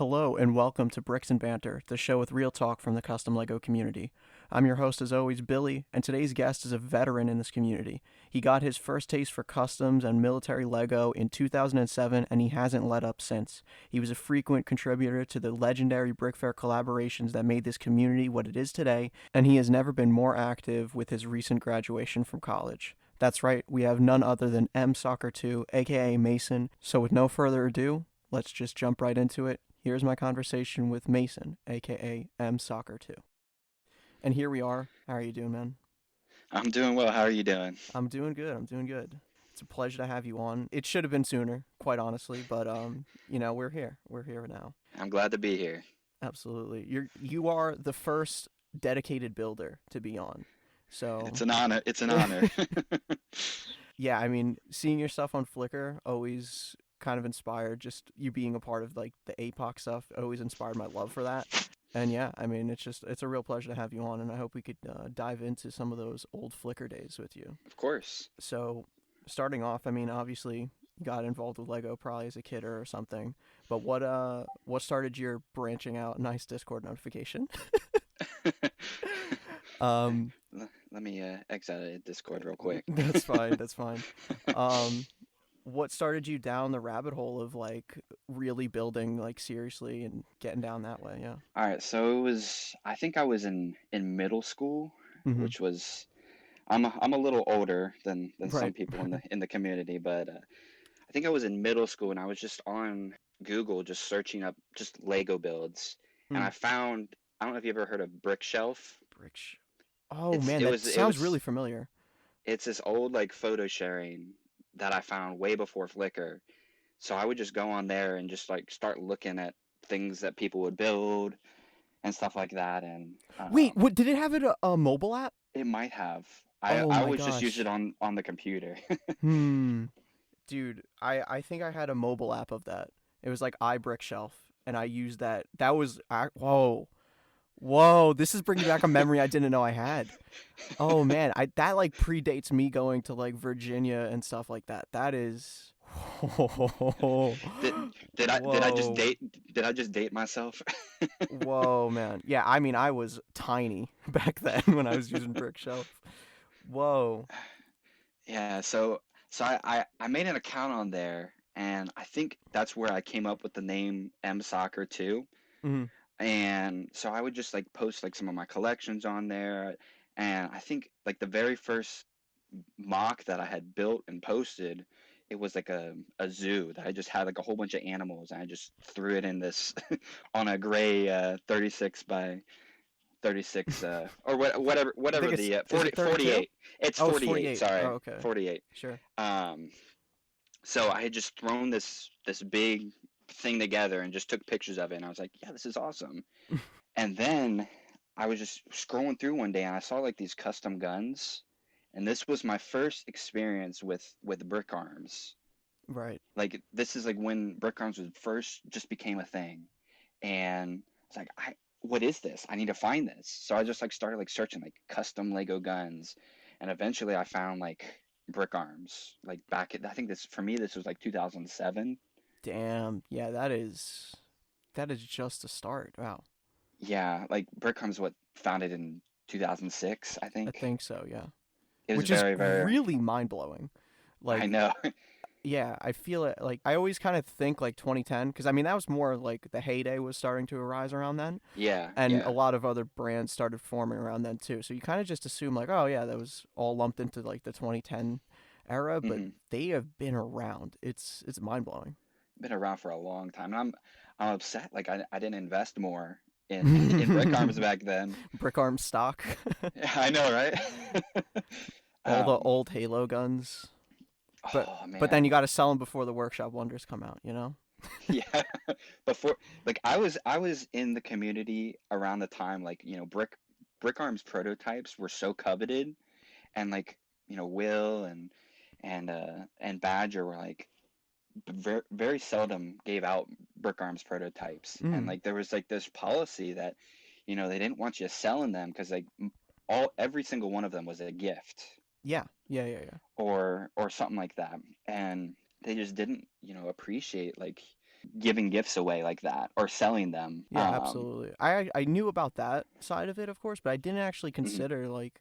Hello and welcome to Bricks and Banter, the show with real talk from the custom Lego community. I'm your host as always, Billy, and today's guest is a veteran in this community. He got his first taste for customs and military Lego in 2007 and he hasn't let up since. He was a frequent contributor to the legendary Brick Fair collaborations that made this community what it is today, and he has never been more active with his recent graduation from college. That's right, we have none other than M.soccer2, aka Mason. So with no further ado, let's just jump right into it. Here's my conversation with Mason, aka M.soccer2. And here we are. How are you doing, man? I'm doing well. How are you doing? I'm doing good. I'm doing good. It's a pleasure to have you on. It should have been sooner, quite honestly, but we're here. We're here now. I'm glad to be here. Absolutely. You are the first dedicated builder to be on. So, It's an honor. It's an honor. yeah, I mean, seeing your stuff on Flickr always kind of inspired. Just you being a part of like the APOC stuff always inspired my love for that. And yeah, I mean, it's a real pleasure to have you on, and I hope we could dive into some of those old Flickr days with you. Of course. So, starting off, I mean, obviously you got involved with Lego probably as a kid or something, but what started your branching out? Nice Discord notification. um, Let me exit out of Discord real quick. that's fine. That's fine. Um, what started you down the rabbit hole of like really building like seriously and getting down that way? Yeah. All right, so it was. I think I was in middle school, Mm-hmm. which was. I'm a little older than some Right. people in the community, but I think I was in middle school and I was just on Google just searching up just Lego builds, and I Mm. found. I don't know if you ever heard of Brick Shelf. Brick. Oh It's man, it that was it sounds was really familiar. it's this old like photo sharing that I found way before Flickr. So I would just go on there and just like start looking at things that people would build and stuff like that. And Wait, what did it have a mobile app? it might have. I Oh I my always just use it gosh. on the computer. Hmm. Dude, I think I had a mobile app of that. It was like iBrickshelf, and I used that. That was whoa, whoa. This is bringing back a memory I didn't know I had. Oh man, I that like predates me going to like Virginia and stuff like that. That is, Did did I just whoa, date myself? whoa, man. Yeah, I mean I was tiny back then when I was using Brickshelf. Whoa. Yeah, so I made an account on there and I think that's where I came up with the name M.soccer2. Mm-hmm. And so I would just like post like some of my collections on there. And I think like the very first mock that I had built and posted, it was like a zoo that I just had like a whole bunch of animals and I just threw it in this on a gray 36 by 36 or I whatever think it's the is 40 it 32? 48. It's Oh, it's 48, 48. Oh, sorry. okay. 48. Sure. Um so I had just thrown this big thing together and just took pictures of it and I was like, yeah, this is awesome. And then I was just scrolling through one day and I saw like these custom guns. And this was my first experience with brick arms. Right. Like this is like when brick arms was first just became a thing. And I was like, I what is this? I need to find this. So I just like started like searching like custom Lego guns. And eventually I found like brick arms. Like back at I think this for me this was like 2007. Damn. Yeah, that is just a start. Wow. Yeah, like brick arms what founded in 2006, I I think. think so, yeah. It was Which is very really mind-blowing. I Like, know. yeah, I feel it like I always kind of think like 2010 because I mean that was more like the heyday was starting to arise around then Yeah, and a yeah. lot of other brands started forming around then too. So you kind of just assume like, oh yeah, that was all lumped into like the 2010 era, but Hmm. they have been around. It's mind-blowing. Been around for a long time, and I'm upset. Like I didn't invest more in in brick arms back then. Brick arm stock. Yeah, I know, right? All the um, old Halo guns. But oh but then man, you got to sell them before the workshop wonders come out, you know? yeah. Before, like I was in the community around the time like brick arms prototypes were so coveted, and like Will and Badger were like very seldom gave out brick arms prototypes, and Mm. like there was like this policy that they didn't want you selling them because like every single one of them was a gift Yeah. Yeah, yeah, yeah. or something like that, and they just didn't appreciate like giving gifts away like that or selling them. Yeah, absolutely. I knew about that side of it, of course, but I didn't actually Mhm, consider like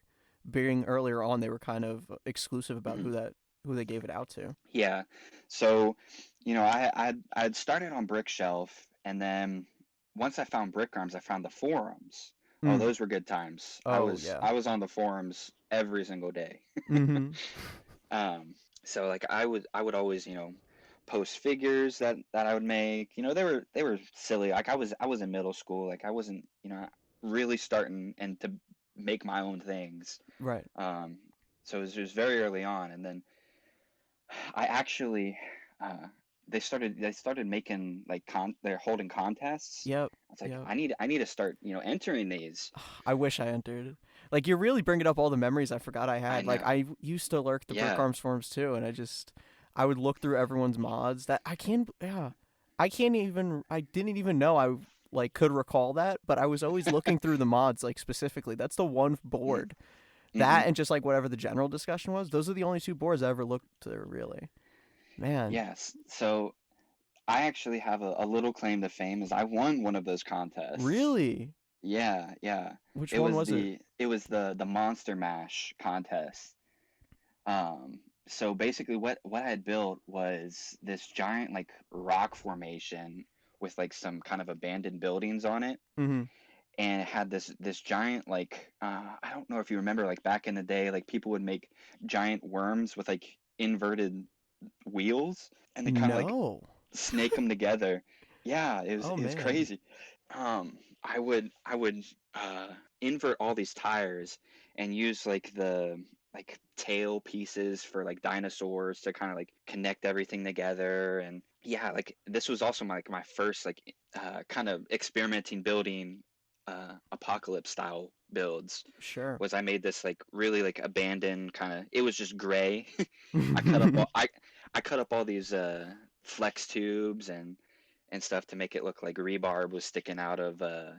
being earlier on they were kind of exclusive about mhm. who they gave it out to. Yeah. So, I'd started on Brick Shelf, and then once I found Brick Arms, I found the forums. Oh, Mm. those were good times. I Oh was yeah. I was on the forums every single day. Mhm. Um, so like I would always, post figures that I would make. They were silly. Like I was in middle school. Like I wasn't, really starting and to make my own things. Right. Um, so it was very early on, and then I actually, uh, they started making like they're holding contests. Yep. I was like, Yep. I need to start, entering these. I wish I entered. Like you're really bringing up all the memories I forgot I I had. Like know. I used to lurk the Brick Yeah. Arms forums too, and I would look through everyone's mods. That I can't. Yeah, I can't even. I didn't even know I like could recall that, but I was always looking through the mods like specifically. That's the one Mm, board. mm-hmm. That and just like whatever the general discussion was. Those are the only two boards I ever looked through. Really, man. Yes. So I actually have a little claim to fame is I won one of those contests. Really, Yeah, yeah. which It one was was it? the Monster Mash contest. So basically what I had built was this giant like rock formation with like some kind of abandoned buildings on it, Mm-hmm. and it had this giant like I don't know if you remember like back in the day like people would make giant worms with like inverted wheels and they kind of like No. snake them together. Yeah, it was Oh it was man. crazy. I would uh, invert all these tires and use like the like tail pieces for like dinosaurs to kind of like connect everything together. And yeah, like this was also my first like kind of experimenting building apocalypse style builds. Sure. Was I made this like really like abandoned kind of, it was just gray. I cut up all I cut up all these flex tubes and stuff to make it look like rebarb was sticking out of the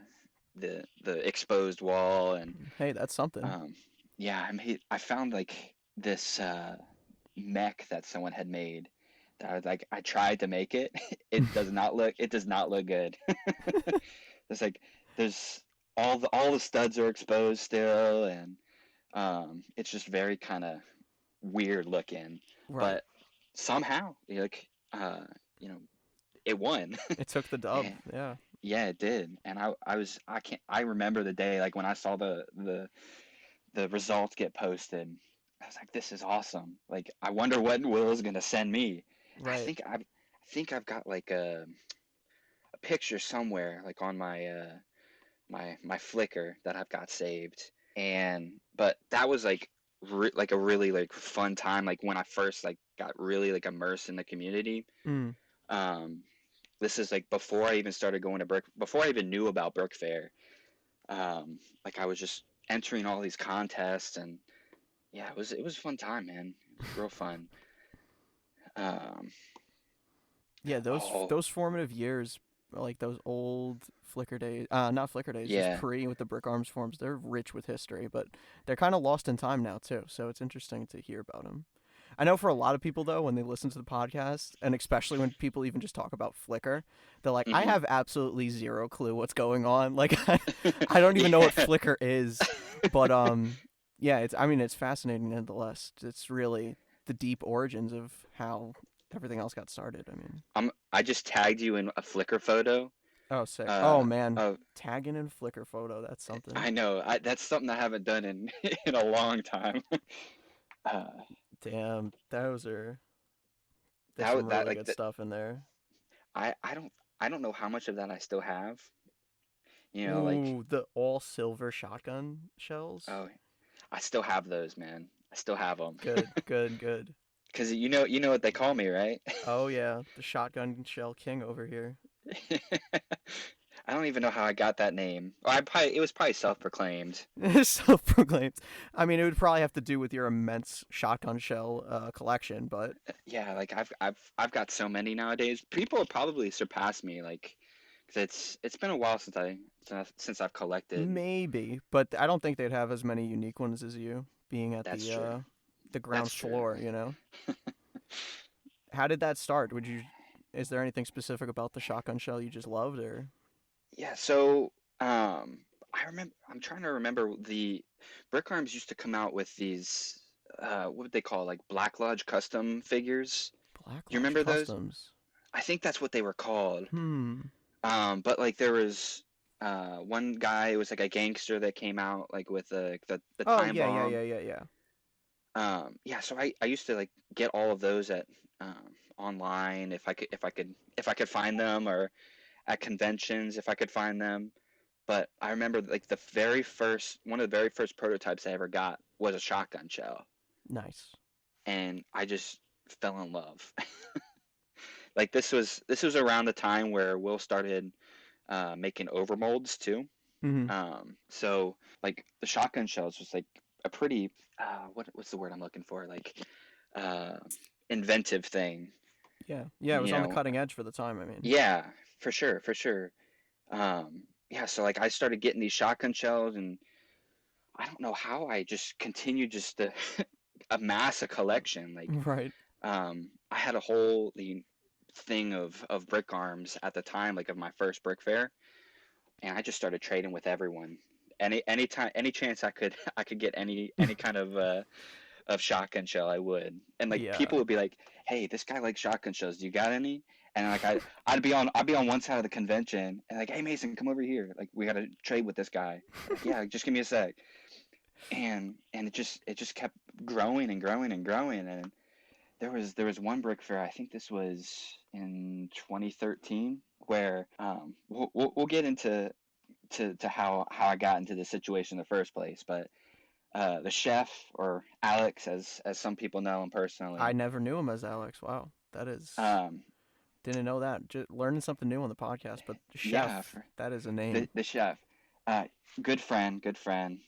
exposed wall. And Hey, that's something. um, yeah, I found like this mech that someone had made that I was like I tried to make it. It does not look good. There's like there's all the studs are exposed still, and it's just very kind of weird looking. Right. But somehow, like uh, you know, it won. It took the dub. And Yeah. yeah, it did. And I can't I remember the day like when I saw the results get posted. I was like, this is awesome. Like I wonder what Will is gonna send me. Right. I think I've got like a picture somewhere like on my Flickr that I've got saved. And but that was like like a really like fun time like when I first like got really like immersed in the community. Mm. Um, this is like before I even started going to before I even knew about Brook Fair. Like I was just entering all these contests, and yeah, it was a fun time, man. It was real fun. Um, Yeah, oh those formative years, like those old Flickr days, not Flickr days, just yeah, pre with the Brick Arms forums. They're rich with history, but they're kind of lost in time now too. So it's interesting to hear about them. I know for a lot of people though, when they listen to the podcast, and especially when people even just talk about Flickr, they're like, "I hmm have absolutely zero clue what's going on. Like, I don't even know what yeah. Flickr is." But yeah, it's I mean it's fascinating nonetheless. It's really the deep origins of how everything else got started. I mean. I just tagged you in a Flickr photo. Oh, sick. Oh Uh, man, of tagging in Flickr photo. That's something. I know that's something I haven't done in in a long time. Uh, Damn, there's that some that really like good stuff in there. I don't know how much of that I still have. Like Ooh, the all silver shotgun shells. oh, I still have those, man. I still have them. Good, good, good. Because you know what they call me, right? Oh yeah, the shotgun shell king over here. I don't even know how I got that name. It was probably self-proclaimed. Self-proclaimed. I mean, it would probably have to do with your immense shotgun shell collection, but Yeah, like I've got so many nowadays. People will probably surpass me, like, 'cause it's been a while since I've collected. maybe. But I don't think they'd have as many unique ones as you, being at That's true. the ground That's true. floor. You know. How did that start? Would you? Is there anything specific about the shotgun shell you just loved, or? Yeah, so I remember I'm trying to remember the Brick Arms used to come out with these what would they call like Black Lodge custom figures. Black Do you Lodge remember those? Customs. I think that's what they were called. Hmm. But like there was one guy, it was like a gangster that came out like with the Oh time yeah, yeah, bomb. yeah, yeah, yeah. Yeah, so I used to like get all of those at online if I could find them, or at conventions if I could find them. But I remember like one of the very first prototypes I ever got was a shotgun shell, Nice. and I just fell in love. Like this was around the time where Will started making overmolds too. Hmm. So like the shotgun shells was like a pretty what's the word I'm looking for? Like uh, inventive thing, Yeah, yeah. It was you on the know? cutting edge for the time. I mean. Yeah, for sure, for sure. Yeah, so like I started getting these shotgun shells, and I don't know how I just continued just to amass a collection. Like Right. I had a whole thing of brick arms at the time, like of my first brick fair, and I just started trading with everyone. Any time, any chance I could get any kind of shotgun shell, I would. And like Yeah. people would be like, "Hey, this guy likes shotgun shells. Do you got any?" And like I'd be on one side of the convention, and like, "Hey Mason, come over here. Like we got to trade with this guy." Like, "Yeah, just give me a sec." And it just kept growing and growing and growing. And there was one brick fair. I think this was in 2013, where we'll get into to how I got into this situation in the first place. But the chef, or Alex, as some people know him I personally, never knew him as Alex. Wow, that is um, didn't know that. Just learning something new on the podcast. But yeah, chef, that is a the name. chef, uh, good friend, good friend.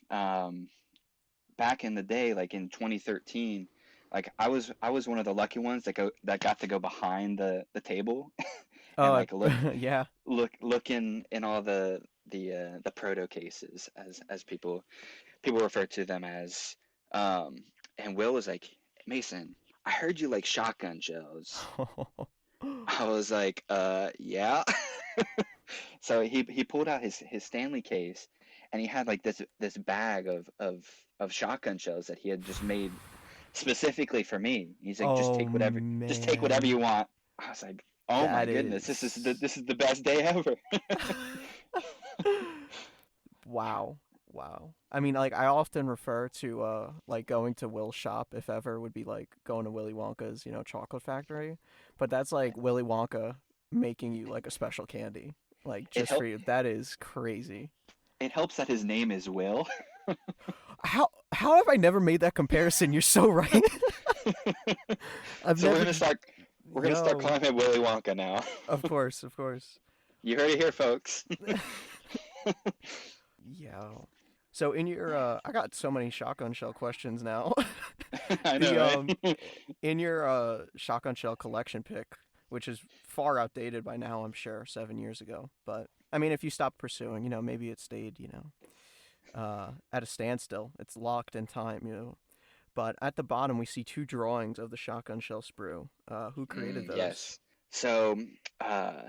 Back in the day, like in 2013, like I was one of the lucky ones that got to go behind the table and Oh, like yeah. look in all the proto cases, as people refer to them as. Um, and Will was like, Mason, I heard you like shotgun shells. I was like, yeah. So he pulled out his Stanley case, and he had like this bag of shotgun shells that he had just made specifically for me. He's like, Oh just take whatever you man, want. I was like, oh my that goodness, is this is the best day ever. wow. Wow. I mean, like I often refer to like going to Will's shop if ever would be like going to Willy Wonka's, chocolate factory, but that's like Willy Wonka making you like a special candy, like It just for help you. That is crazy. it helps that his name is Will. How have I never made that comparison? You're so right. I've So never we're gonna start yo, calling him Willy Wonka now. of course, of course. You heard it here, folks. Yo. So in your I got so many shotgun shell questions now. I know, The right? in your shotgun shell collection pick, which is far outdated by now, I'm sure, 7 years ago. But I mean, if you stop pursuing, maybe it stayed, at a standstill. It's locked in time. But at the bottom, we see two drawings of the shotgun shell sprue. Who created those? Yes. So, uh,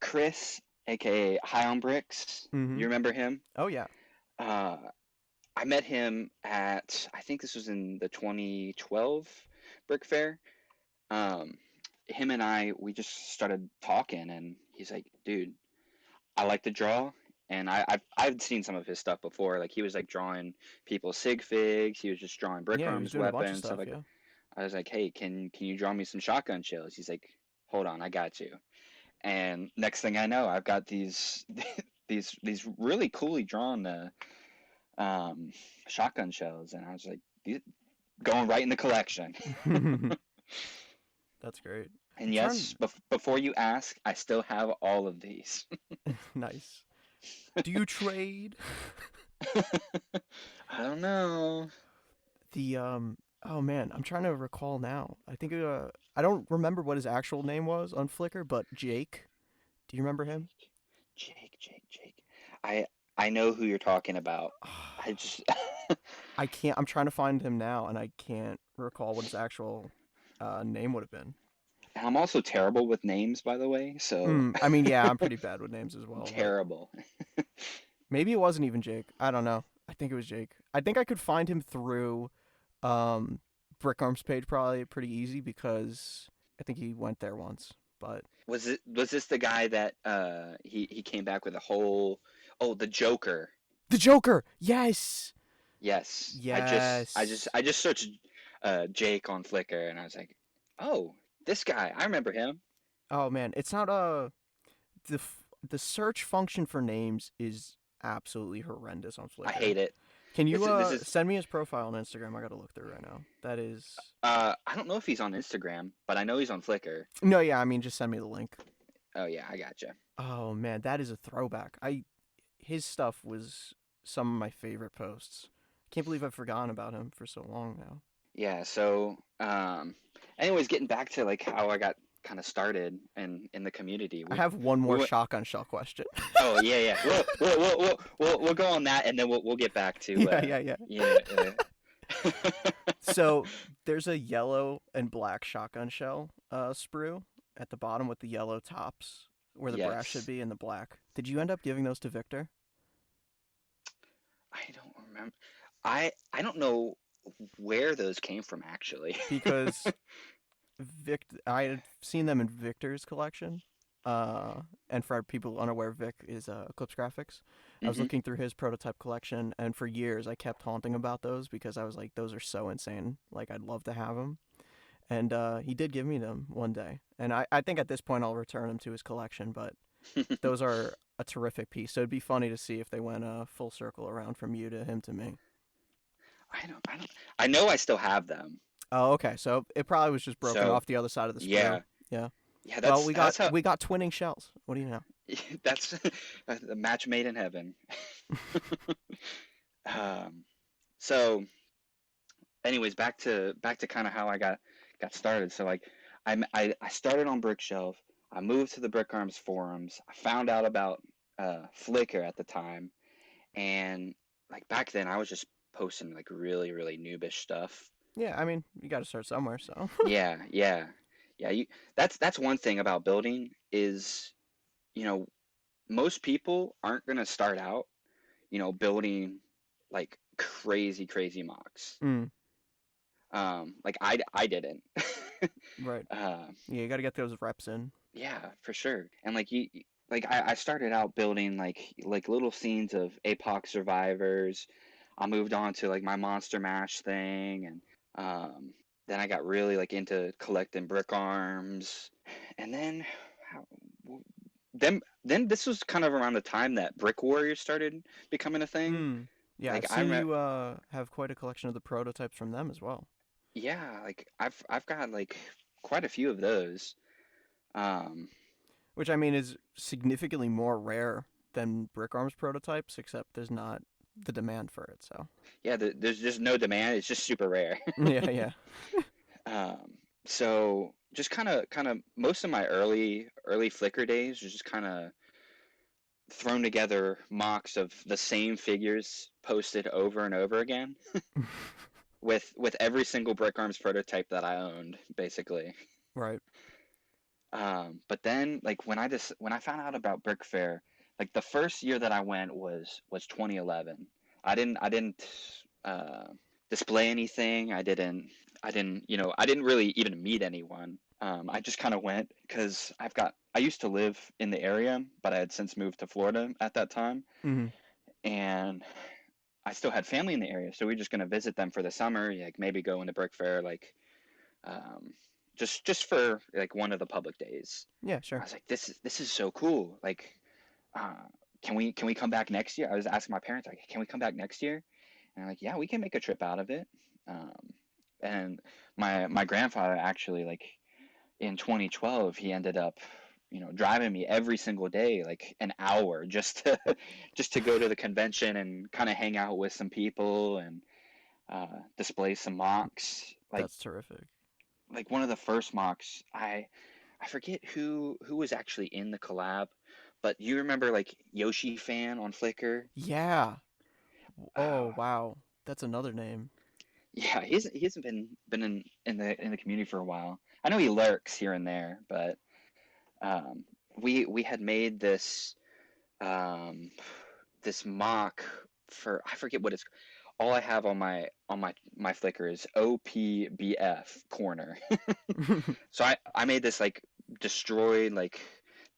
Chris, aka High on Bricks, Mm-hmm. you remember him? Oh yeah. Uh, I met him at, I think this was in the 2012 Brick Fair. Um, him and we just started talking, and he's like, dude, I like to draw. And I've seen some of his stuff before. Like he was like drawing people's sig figs. He was just drawing brick Yeah, he was arms, doing a bunch of weapons, stuff stuff. like. Yeah. I was like, hey, can you draw me some shotgun shells? He's like, hold on, I got you. And next thing I know, I've got these these really coolly drawn um, shotgun shells, and I was like, these going right in the collection. That's great. I'm And trying. yes, before you ask, I still have all of these. Nice. Do you trade? I don't know. The oh man, I'm trying to recall now. I think I don't remember what his actual name was on Flickr, but Jake. Do you remember him? Jake. I I know who you're talking about. I just I can't. I'm trying to find him now, and I can't recall what his actual name would have been. And I'm also terrible with names, by the way, so I mean, yeah, I'm pretty bad with names as well, but terrible. maybe it wasn't even Jake. I don't know. I think it was Jake. I think I could find him through um, Brick Arm's page probably pretty easy because I think he went there once. But Was this the guy that he came back with a whole the Joker. the Joker, yes, Yes. yes. I just searched Jake on Flickr and I was like, "Oh, this guy. I remember him." Oh man, it's not the search function for names is absolutely horrendous on I Flickr. hate it. Can you This is send me his profile on Instagram? I gotta look through right now. That is I don't know if he's on Instagram, but I know he's on Flickr. no, yeah. I mean, just send me the link. Oh yeah, I gotcha. Oh man, that is a throwback. His stuff was some of my favorite posts. Can't believe I've forgotten about him for so long now. Yeah, so anyways, getting back to like how I got kind of started in the community. I have one We more went shotgun shell question. Oh yeah, yeah. We'll go on that and then we'll get back to Yeah, yeah, yeah. yeah. So there's a yellow and black shotgun shell sprue at the bottom with the yellow tops where the brass should Yes. be and the black. Did you end up giving those to Victor? I don't remember. I don't know where those came from actually. Because I had seen them in Victor's collection. And for people unaware, Vic is Eclipse Graphics. I was hmm looking through his prototype collection, and for years I kept haunting about those because I was like, those are so insane. Like, I'd love to have them. And he did give me them one day. And I think at this point I'll return them to his collection, but those are a terrific piece. So it'd be funny to see if they went full circle around from you to him to me. I don't I know I still have them. Oh, okay. So it probably was just broken So off the other side of the sprue. yeah. Yeah. Yeah, Well, we got that's how we got twinning shells. What do you know? that's a match made in heaven. Um so anyways, back to kind of how I got started. So like I started on Brickshelf. I moved to the Brick Arms forums. I found out about Flickr at the time, and like back then I was just posting like really noobish stuff. Yeah, I mean, you got to start somewhere. So Yeah, yeah, yeah. That's one thing about building is you know most people aren't gonna start out building like crazy mocks. mm, Like I didn't. right. uh, Yeah, you got to get those reps in. Yeah, for sure. And like like I started out building like little scenes of APOC survivors. I moved on to like my Monster Mash thing, and um, then I got really like into collecting brick arms, and then how, then this was kind of around the time that Brick Warriors started becoming a thing. Mm. Yeah, I've Like I seen remember, you have quite a collection of the prototypes from them as well, yeah, like I've got like quite a few of those. Um, which I mean is significantly more rare than Brick Arms prototypes, except there's not the demand for it. So yeah, there's just no demand. It's just super rare. yeah, yeah. So just kind of most of my early Flickr days was just kind of thrown together mocks of the same figures posted over and over again with every single Brick Arms prototype that I owned, basically. Right. But then like when I found out about Brick Fair, like the first year that I went was 2011. I didn't uh, display anything. I didn't really even meet anyone. I just kind of went because I used to live in the area, but I had since moved to Florida at that time, Mm-hmm. and I still had family in the area, so we were just gonna visit them for the summer, like maybe go in the Brick Fair, like um, just for like one of the public days. Yeah, I sure. was like, this is so cool. Like, uh, can we come back next year? I was asking my parents like, can we come back next year? And I'm like, yeah, we can make a trip out of it. Um, and my grandfather actually like in 2012 he ended up driving me every single day like an hour just to just to go to the convention and kind of hang out with some people and display some mocks That's terrific. like one of the first mocks I forget who was actually in the collab, but you remember like Yoshi Fan on Flickr? Yeah. Oh, Oh, wow. That's another name. yeah, he hasn't been in the community for a while. I know he lurks here and there, but um, we had made um, this mock for, I forget what it's. All I have on my Flickr is OPBF corner. So I made this like destroyed like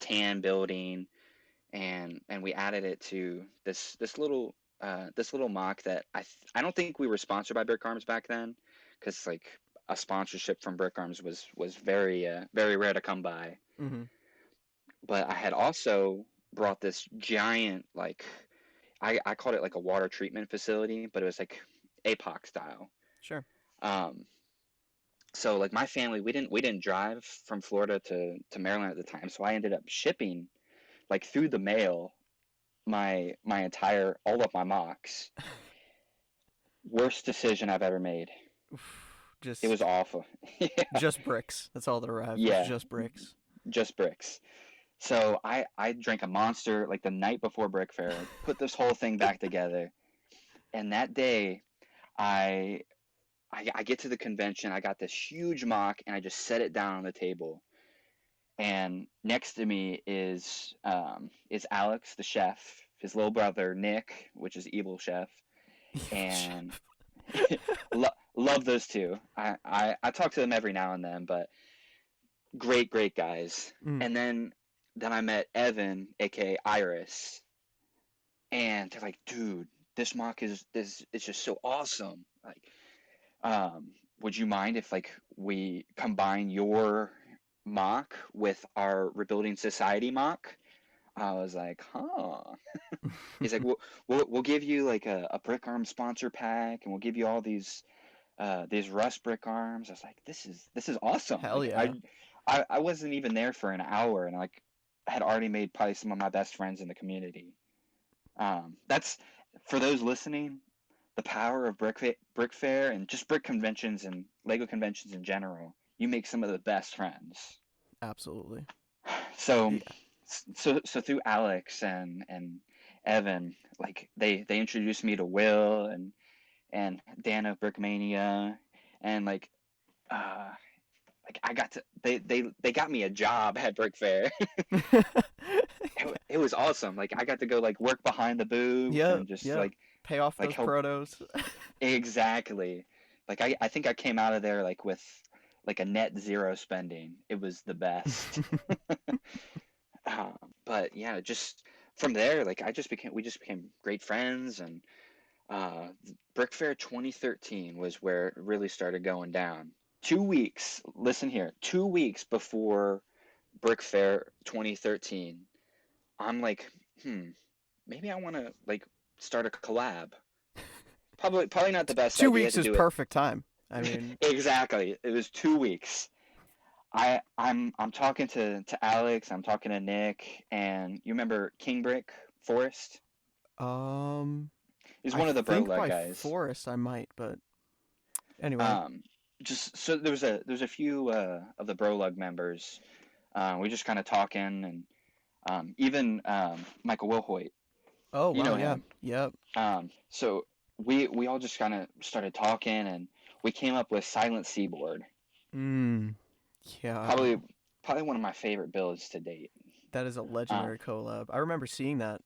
tan building, and we added it to this little mock that I don't think we were sponsored by Brick Arms back then, because like a sponsorship from Brick Arms was very rare to come by. Hmm. But I had also brought this giant, like, I called it like a water treatment facility, but it was like APOC style. Sure. Um, so like my family, we didn't drive from Florida to Maryland at the time, so I ended up shipping like through the mail my entire all of my mocks. Worst decision I've ever made. It was Just awful. Yeah, just bricks. That's all that arrived was yeah, just bricks. just bricks. So I drank a monster like the night before Brick Fair, like put this whole thing back together. And that day, I I get to the convention. I got this huge mock, and I just set it down on the table. And next to me is Alex, the chef, his little brother Nick, which is evil chef, Evil and chef. love those two. I talk to them every now and then, but great guys. Mm. And then I met Evan, aka Iris, and they're like, dude, this mock is it's just so awesome. Like, would you mind if like we combine your mock with our Rebuilding Society mock? I was like, huh. He's like, we'll give you like a brick arm sponsor pack, and we'll give you all these rust brick arms. I was like, this is awesome. Hell Like yeah. I wasn't even there for an hour, and like I had already made probably some of my best friends in the community. That's for those listening, the power of brick fair and just brick conventions and Lego conventions in general. You make some of the best friends. Absolutely. So Yeah. so through Alex and Evan, like they introduced me to Will and Dan of Brickmania, and uh like I got to they got me a job at Brick Fair. It was awesome. Like I got to go like work behind the booth Yep. and just Yep. Pay off like those help. protos. Exactly. Like I think I came out of there like with like a net zero spending. It was the best. Um, but yeah, just from there, like we just became great friends, and Brick Fair 2013 was where it really started going down. 2 weeks, listen here, 2 weeks before Brick Fair 2013, I'm like, maybe I want to like start a collab. Probably not the best Two idea weeks to is do it. perfect time. I mean, Exactly. It was 2 weeks. I'm talking to Alex, I'm talking to Nick, and you remember King Brick Forest? um, He's I one of the think Brolug by guys. Forest I might, but anyway. Um, just so there's a few of the Brolug members. We just kind of talking, and even Michael Wilhoit, Oh you wow, know yeah, him. yep. So we all just kind of started talking, and we came up with Silent Seaboard. Mm, yeah, Probably probably one of my favorite builds to date. that is a Um, legendary collab. I remember seeing that.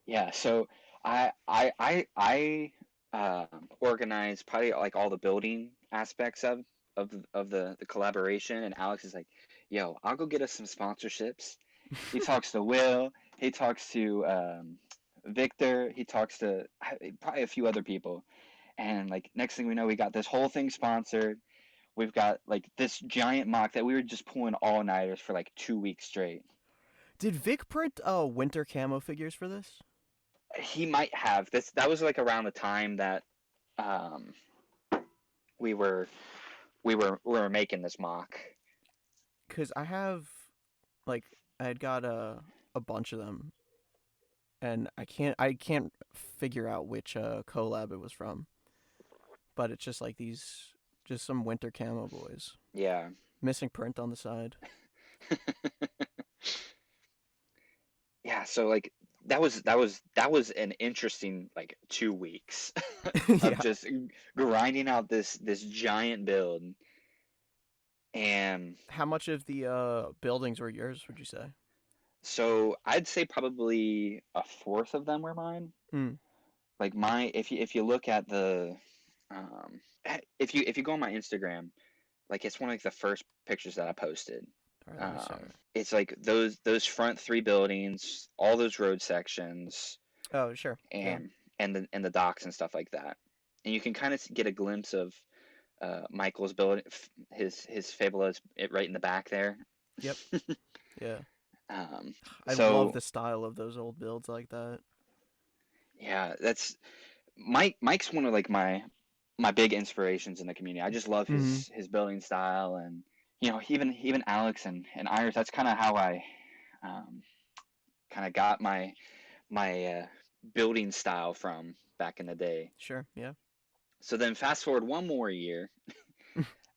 Yeah, so I organize probably like all the building aspects of the collaboration, and Alex is like, "Yo, I'll go get us some sponsorships." He talks to Will, he talks to Victor, he talks to probably a few other people, and like next thing we know, we got this whole thing sponsored. We've got like this giant mock that we were just pulling all-nighters for like 2 weeks straight. Did Vic print winter camo figures for this? He might have this. That was like around the time that um, we were we were making this mock. Cause I have, like, I had got a bunch of them, and I can't figure out which collab it was from, but it's just like these, just some winter camo boys, Yeah. missing print on the side. Yeah, so like that was an interesting like 2 weeks of Yeah. just grinding out this giant build. And How much of the buildings were yours, would you say? so I'd say probably a fourth of them were mine. Mm. Like my, if you look at the, um, if you go on my Instagram, like it's one of like the first pictures that I posted. All right, let me see. It's like those front three buildings, all those road sections, Oh, sure. Yeah. and the docks and stuff like that. And you can kind of get a glimpse of Michael's building, his Fabulo's it right in the back there. Yep. Yeah. Um, I love so the style of those old builds like that. yeah, that's Mike's one of like my big inspirations in the community. I just love Mm-hmm. his building style, and even Alex and Iris. That's kind of how I um, kind of got my building style from back in the day. Sure. Yeah. So then fast forward one more year,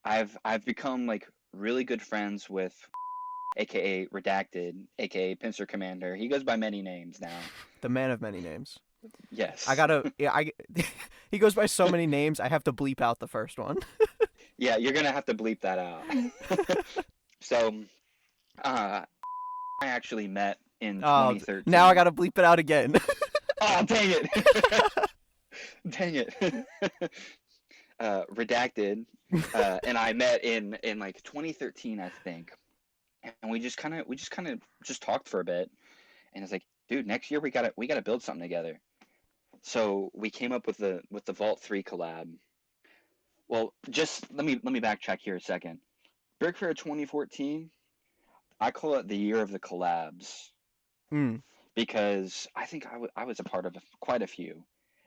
I've become like really good friends with aka Redacted, aka Pincer Commander. He goes by many names now. The man of many names. I Yes. gotta. Yeah. He goes by so many names. I have to bleep out the first one. Yeah, you're gonna have to bleep that out. So, I actually met in Oh, now I 2013. gotta bleep it out again. Oh, dang it. Dang it. Redacted, and I met in like 2013, I think. And we just kind of just talked for a bit, and it's like, dude, next year we gotta build something together. So we came up with the Vault 3 collab. Well, just let me backtrack here a second. Brick Fair 2014, I call it the year of the collabs Hmm. because I think I was a part of quite a few,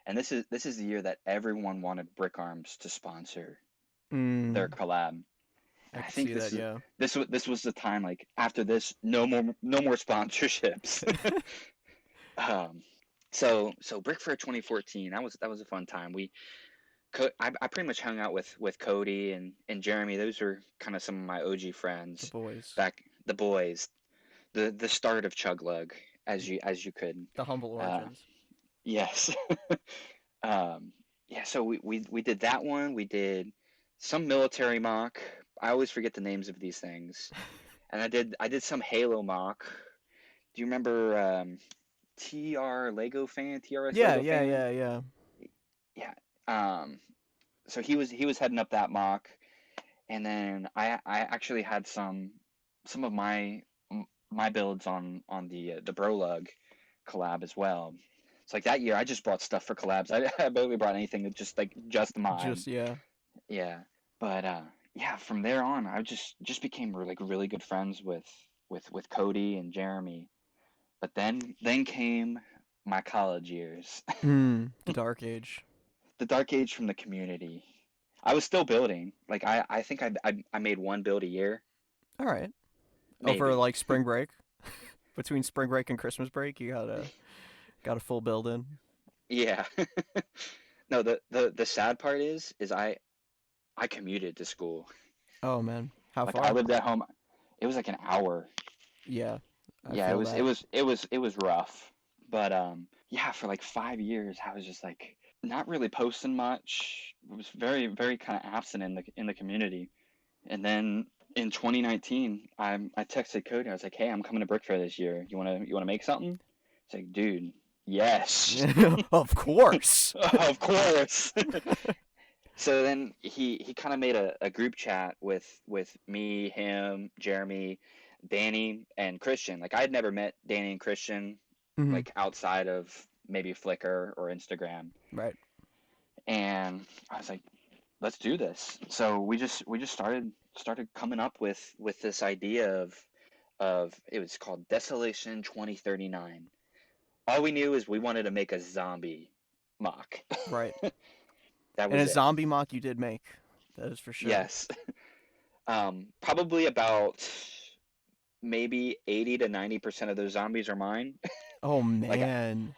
and this is the year that everyone wanted Brick Arms to sponsor their Hmm. collab. I And I could think see that. Yeah. this was the time, like after this, no more sponsorships. um, so Brick Fair 2014, that was a fun time. I pretty much hung out with Cody and Jeremy. Those were kind of some of my OG The friends boys. back, the boys, the start of Chug Lug, as you could. The humble Uh, origins. yes. um, yeah. So we did that one. We did some military mock. I always forget the names of these things. And I did some Halo mock. Do you remember TRS Yeah. Lego Yeah. fan? Yeah. Yeah. Yeah. Um, so he was heading up that mock, and then I actually had some of my builds on the Brolug collab as well. It's like that year I just brought stuff for collabs. I barely brought anything that just mine. Just yeah. Yeah, but yeah, from there on I just became like really good friends with Cody and Jeremy. But then came my college years, Hmm. The dark age. the dark age from the community. I was still building. Like I think I made one build a year, All right. Over maybe. like spring break. Between spring break and Christmas break, you got a full build in. Yeah. No, the sad part is I commuted to school. Oh man, how Like I far? lived at home. It was like an hour. Yeah, I Yeah, it feel was it that. was it was it was rough. But yeah, for like 5 years I was just like not really posting much. It was very very kind of absent in the community. And then in 2019, I texted Cody. I was like, "Hey, I'm coming to Brick Fair this year. You wanna make something?" He's like, "Dude, yes, Of course. of course." So then he kind of made a group chat with me, him, Jeremy, Danny, and Christian. Like I had never met Danny and Christian Hmm. like outside of maybe Flickr or Instagram. Right. And I was like, let's do this. So we just started coming up with this idea of it was called Desolation 2039. All we knew is we wanted to make a zombie mock. Right. That And was a it. zombie mock you did make. That is for sure. Yes. Probably about maybe 80 to 90% of those zombies are mine. Oh Like man.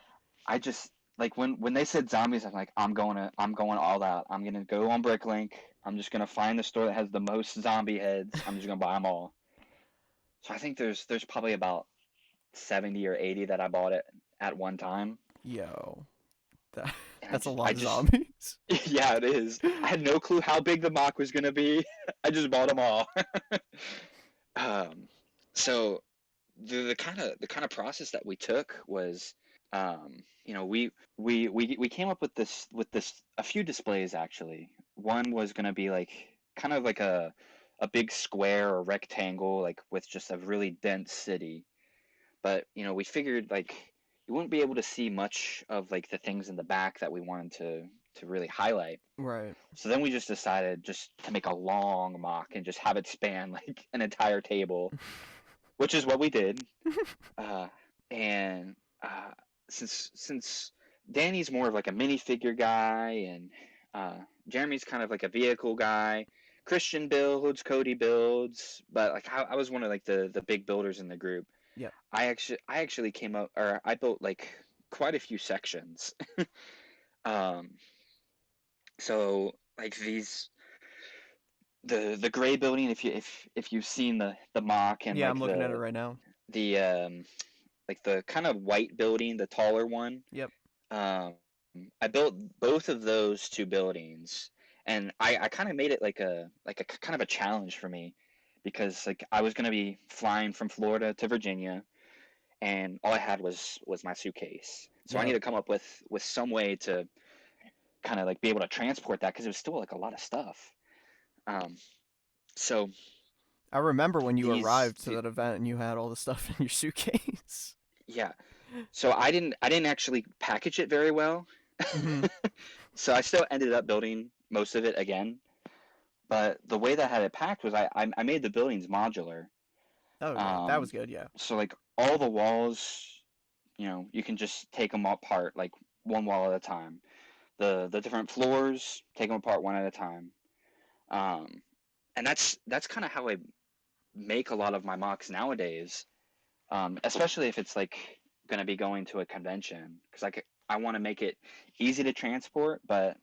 I just like when they said zombies, I'm like, I'm going all out. I'm gonna go on Bricklink. I'm just gonna find the store that has the most zombie heads. I'm just gonna buy them all. So I think there's probably about 70 or 80 that I bought it at one time. Yo. That, and that's a lot I of just zombies. yeah, it is. I had no clue how big the mock was gonna be. I just bought them all. Um, so the kind of process that we took was, we came up with this a few displays actually. One was gonna be like kind of like a big square or rectangle like with just a really dense city. But we figured like you wouldn't be able to see much of like the things in the back that we wanted to really highlight. Right. So then we just decided just to make a long mock and just have it span like an entire table, which is what we did. Uh, and since Danny's more of like a minifigure guy, and Jeremy's kind of like a vehicle guy. Christian builds, Cody builds, but like I was one of like the big builders in the group. Yep. I actually came up, or I built like quite a few sections. Um, so like the gray building, if you've seen the mock, and Yeah, like I'm looking at it right now. the like the kind of white building, the taller one. Yep. Um, I built both of those two buildings, and I kind of made it like a kind of a challenge for me, because like I was gonna be flying from Florida to Virginia, and all I had was my suitcase. So I need Yep. to come up with some way to kind of like be able to transport that, because it was still like a lot of stuff. Um, so I remember when you these, arrived to that event and you had all the stuff in your suitcase. yeah. So I didn't actually package it very well. Mm-hmm. So I still ended up building most of it again. But the way that I had it packed was I made the buildings modular. Okay, that Um, was good. Yeah. so like all the walls, you can just take them apart like one wall at a time. The different floors, take them apart one at a time. Um, and that's kind of how I make a lot of my mocks nowadays. Especially if it's like going to be going to a convention, because like I want to make it easy to transport, but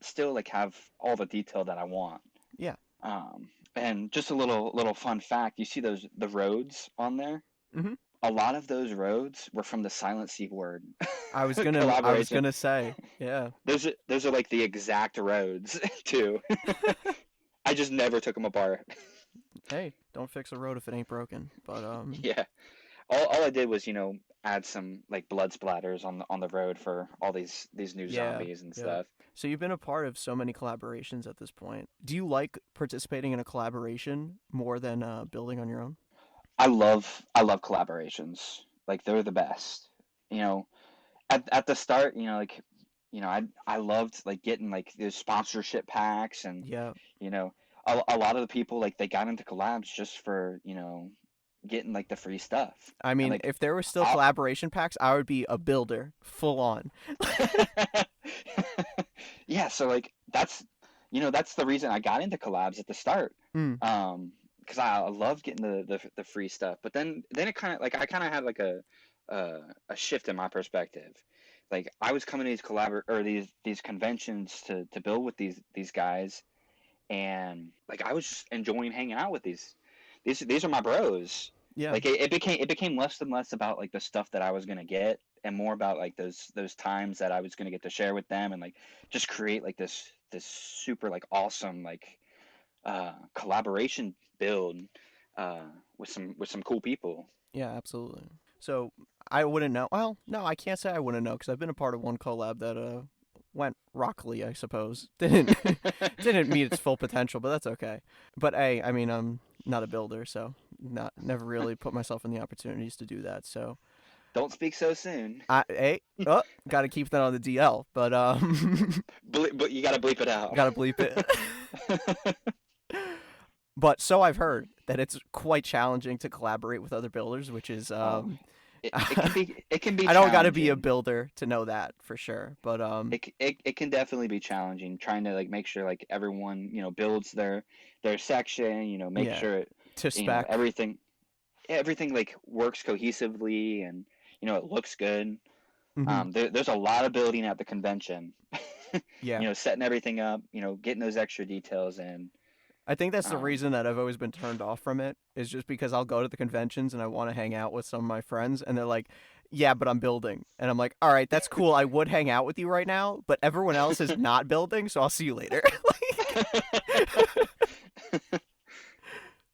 still like have all the detail that I want. Yeah. And just a little fun fact: you see the roads on there? Mm-hmm. A lot of those roads were from the Silent Seaboard I was collaboration. gonna say, yeah. Those are like the exact roads too. I just never took them apart. Hey, don't fix a road if it ain't broken. But Yeah. All I did was, add some like blood splatters on the road for all these new yeah, zombies and yeah. stuff. So you've been a part of so many collaborations at this point. Do you like participating in a collaboration more than building on your own? I love collaborations. Like they're the best. You know, at the start, like I loved like getting like those sponsorship packs, and Yeah. you know a lot of the people like they got into collabs just for getting like the free stuff. I And mean, like if there were still I collaboration packs, I would be a builder, full on. yeah, so like that's the reason I got into collabs at the start. Hmm. Because I love getting the free stuff. But then it kind of like I kind of had like a shift in my perspective. Like I was coming to these these conventions to build with these guys, and like I was just enjoying hanging out with these are my bros. Yeah. Like it became less and less about like the stuff that I was gonna get, and more about like those times that I was gonna get to share with them, and like just create like this super like awesome like collaboration build uh, with some cool people. Yeah, absolutely. So I wouldn't know. Well, no, I can't say I wouldn't know because I've been a part of one collab that went rockily, I suppose. Didn't meet its full potential, but that's okay. But hey, I mean, I'm not a builder, so not never really put myself in the opportunities to do that. So Don't speak so soon. got to keep that on the DL, but But you gotta bleep it out. gotta bleep it. But so I've heard that it's quite challenging to collaborate with other builders, which is Oh, it can be I don't got to be a challenging. builder to know that for sure. But It can definitely be challenging trying to like make sure like everyone builds their section, make yeah, sure to spec. everything like works cohesively, and it looks good. Hmm. There's a lot of building at the convention. Yeah. Setting everything up, getting those extra details in. I think that's the Um, reason that I've always been turned off from it is just because I'll go to the conventions and I want to hang out with some of my friends and they're like, yeah, but I'm building. And I'm like, all right, that's cool. I would hang out with you right now, but everyone else is not building, so I'll see you later. Like,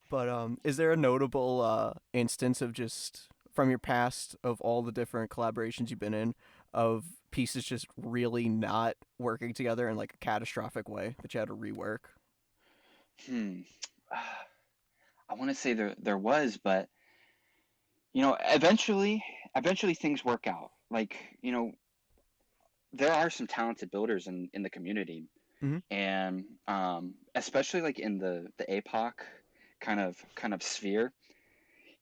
but is there a notable instance of just from your past of all the different collaborations you've been in of pieces just really not working together in like a catastrophic way that you had to rework? Hmm. I want to say there was, but eventually things work out. Like, there are some talented builders in the community, Hmm. and especially like in the APOC kind of sphere,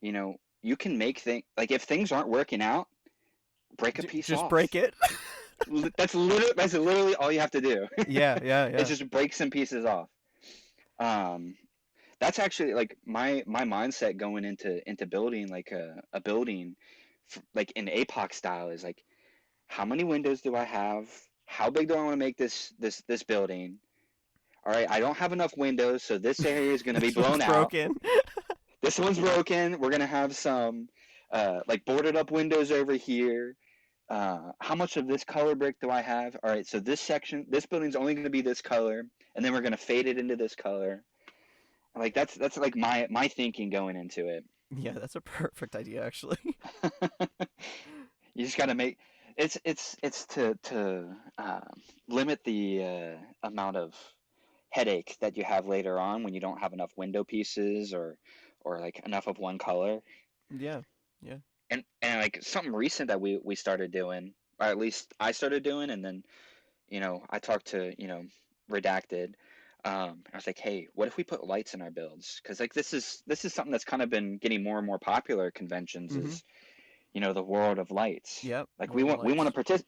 you can make things like if things aren't working out, break a piece Just break off. it. That's literally all you have to do. Yeah, yeah, It's yeah. just break some pieces off. Um, that's actually like my mindset going into building like a building like in APOC style is like how many windows do I have? How big do I want to make this building? All right, I don't have enough windows, so this area is going to be This one's blown out. broken. This one's broken. We're going to have some like boarded up windows over here. How much of this color brick do I have? All right, so this building's only going to be this color, and then we're going to fade it into this color. Like that's like my thinking going into it. Yeah, that's a perfect idea actually. You just got to make it's to limit the amount of headache that you have later on when you don't have enough window pieces or like enough of one color. Yeah. Yeah. And like something recent that we started doing, or at least I started doing, and then I talked to Redacted. I was like, hey, what if we put lights in our builds? Because like this is something that's kind of been getting more and more popular at conventions. Mhm. Is the world of lights. Yep. Like we World of want we want Lights.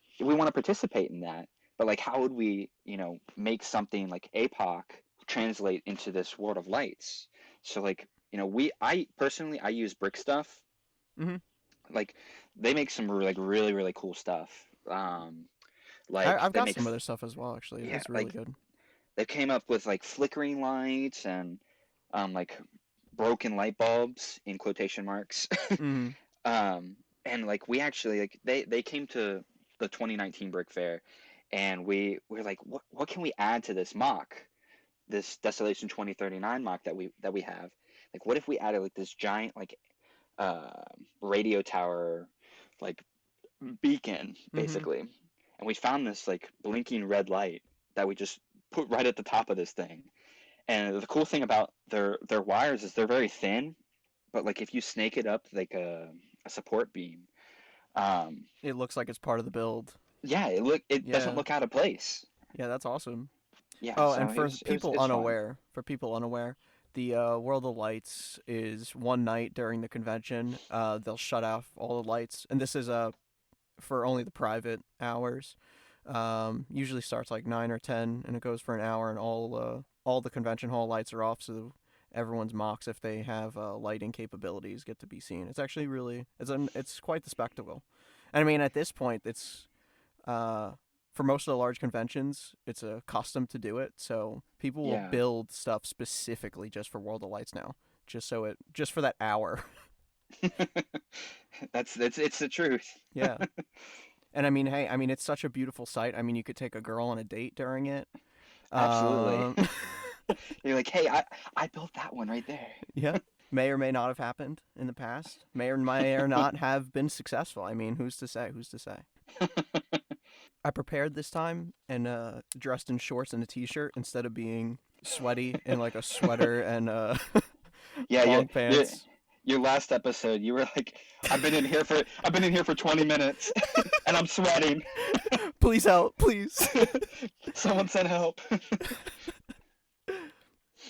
to participate in that, but like how would we make something like APOC translate into this world of lights? So like I personally I use brick stuff. Mhm. Like they make some like really really cool stuff. Like I've they got make some other stuff as well actually. yeah It's really like good. they came up with like flickering lights and like broken light bulbs in quotation marks. Mhm. Um, and like we actually like they came to the 2019 Brick Fair, and we're like, what can we add to this mock, this Desolation 2039 mock that we have? Like, what if we added like this giant like uh, radio tower, like beacon Mhm. basically, and we found this like blinking red light that we just put right at the top of this thing. And the cool thing about their wires is they're very thin, but like if you snake it up like a support beam, um, It looks like it's part of the build. yeah, it doesn't Yeah. look out of place. Yeah, that's awesome. Yeah, Oh, so and it for was it was people it's fun. unaware, the World of Lights is one night during the convention. They'll shut off all the lights, and this is for only the private hours. Usually starts like 9 or 10, and it goes for an hour, and all the convention hall lights are off, so everyone's mocks, if they have lighting capabilities, get to be seen. It's actually really it's quite the spectacle. And I mean, at this point, it's uh, for most of the large conventions, it's a custom to do it. So people will Yeah, build stuff specifically just for World of Lights now, just for that hour. that's it's the truth. Yeah. And I mean, hey, I mean, it's such a beautiful sight. I mean, you could take a girl on a date during it. Absolutely. Um, You're like, hey, I built that one right there. yeah, may or may not have happened in the past. May or not have been successful. I mean, who's to say? Who's to say? I prepared this time and dressed in shorts and a t-shirt instead of being sweaty in like a sweater and Yeah, long yeah. pants. Your last episode, you were like, I've been in here for 20 minutes and I'm sweating. Please help, please. Someone said help.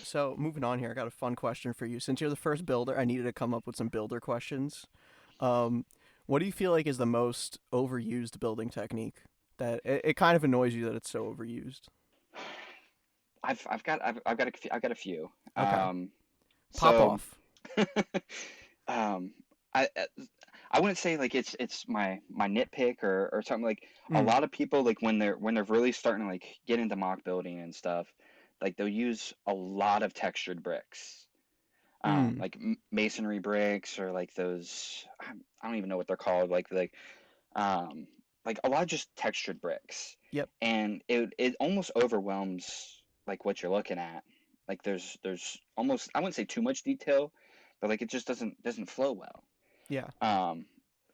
So moving on here, I got a fun question for you. Since you're the first builder, I needed to come up with some builder questions. Um, what do you feel like is the most overused building technique? That it kind of annoys you that it's so overused. I've got a few. Okay, Um, pop so off. um, I wouldn't say like it's my nitpick or something like a Mm, lot of people like when they're really starting to like get into mock building and stuff, like they'll use a lot of textured bricks. Mm. like masonry bricks, or like those, I don't even know what they're called, um, like a lot of just textured bricks, Yep. and it almost overwhelms like what you're looking at. Like there's almost, I wouldn't say too much detail, but like it just doesn't flow well. Yeah. Um,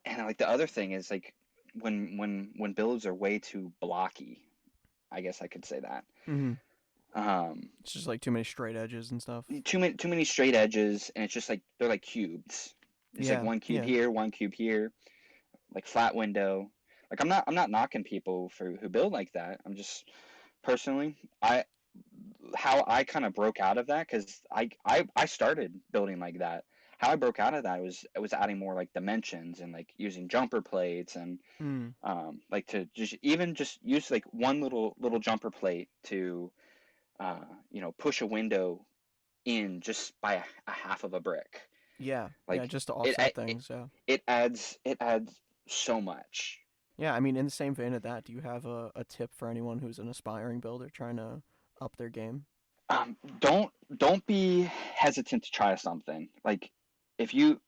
and like the other thing is like when builds are way too blocky, I guess I could say that. Mm-hmm. Um, It's just like too many straight edges and stuff. too many straight edges, and it's just like they're like cubes. It's like Yeah. one cube Yeah. here, one cube here, like flat window. Like I'm not knocking people for who build like that. I'm just personally, I how I kind of broke out of that, because I started building like that. How I broke out of that was, it was adding more like dimensions, and like using jumper plates, and Mm. like to just use like one little jumper plate to push a window in just by a half of a brick. Yeah. Yeah. Like Just to it offset it things. Yeah. it adds so much. Yeah. I mean, in the same vein of that, do you have a tip for anyone who's an aspiring builder trying to up their game? Don't be hesitant to try something. Like if you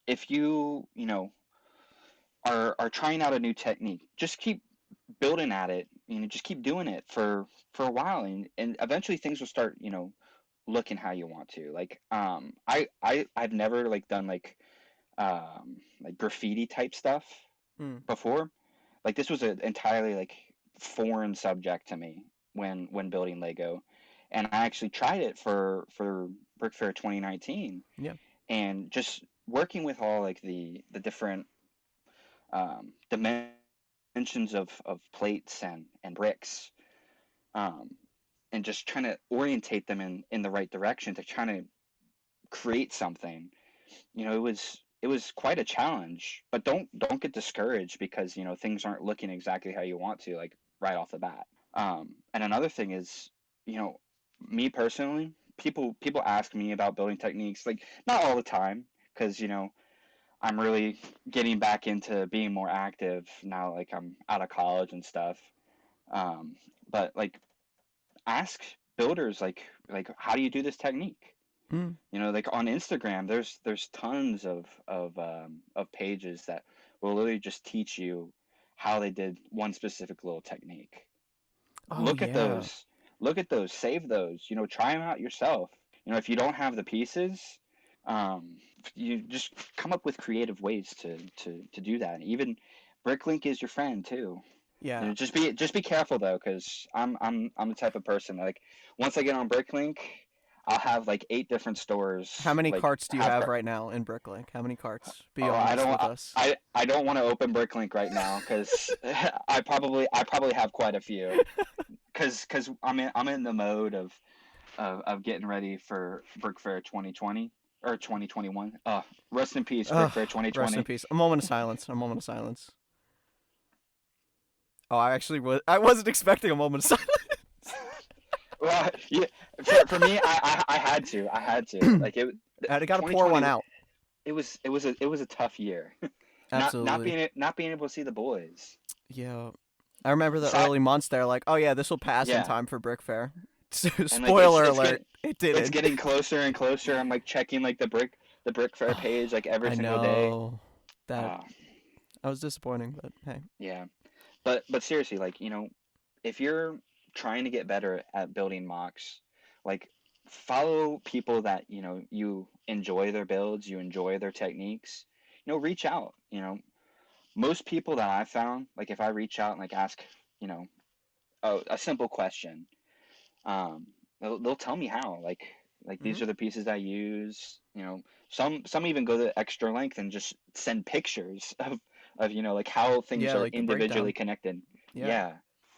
are trying out a new technique, just keep building at it. Just keep doing it for a while, and eventually things will start, looking how you want to. Like I've never like done like graffiti type stuff Mm. before. Like this was an entirely like foreign subject to me when building Lego, and I actually tried it for Brick Fair 2019, Yeah. and just working with all like the different dimensions of plates and bricks, um, and just trying to orientate them in the right direction to try to create something. It was quite a challenge, but don't get discouraged because things aren't looking exactly how you want to, like right off the bat. And another thing is, you know, me personally, people ask me about building techniques, like not all the time, because I'm really getting back into being more active now, like I'm out of college and stuff. Um, but like ask builders like how do you do this technique? Mm. Like on Instagram, there's tons of pages that will literally just teach you how they did one specific little technique. Oh Look at yeah. those, save those. Try them out yourself. If you don't have the pieces, um, you just come up with creative ways to do that. Even Bricklink is your friend too. Yeah. Just be careful though, because I'm the type of person that, like, once I get on Bricklink, I'll have like 8 different How stores many like carts do you have. have right now in Bricklink? How many carts? Be Oh, I honest don't with us. I don't want to open Bricklink right now because I probably have quite a few, because I'm in the mode of getting ready for Brick Fair 2020 or 2021. Rest in peace, Brick Ugh. Fair Rest in 2020. peace. A moment of silence. A moment of silence. Oh, I actually was. I wasn't expecting a moment of silence. Well, yeah, for me, I had to like it. I gotta pour 2020, one out. it was a tough year. Not Absolutely. being able to see the boys. Yeah. I remember the Sat early months there, like, oh yeah, this will pass in Yeah, time for Brick Fair. and like it's Spoiler it's alert, getting it it's didn't. getting closer and closer. I'm like checking like the Brick Fair page like every I single day. know that Uh, I was disappointing, but hey. yeah, but seriously, like if you're trying to get better at building mocks, like follow people that you enjoy their builds, you enjoy their techniques. Reach out. Most people that I found, like if I reach out and like ask, you know, a simple question, um, they'll tell me how. Like Hmm. these are the pieces I use. Some even go the extra length and just send pictures of like how things Yeah, are like the individually breakdown. connected. Yeah, Yeah.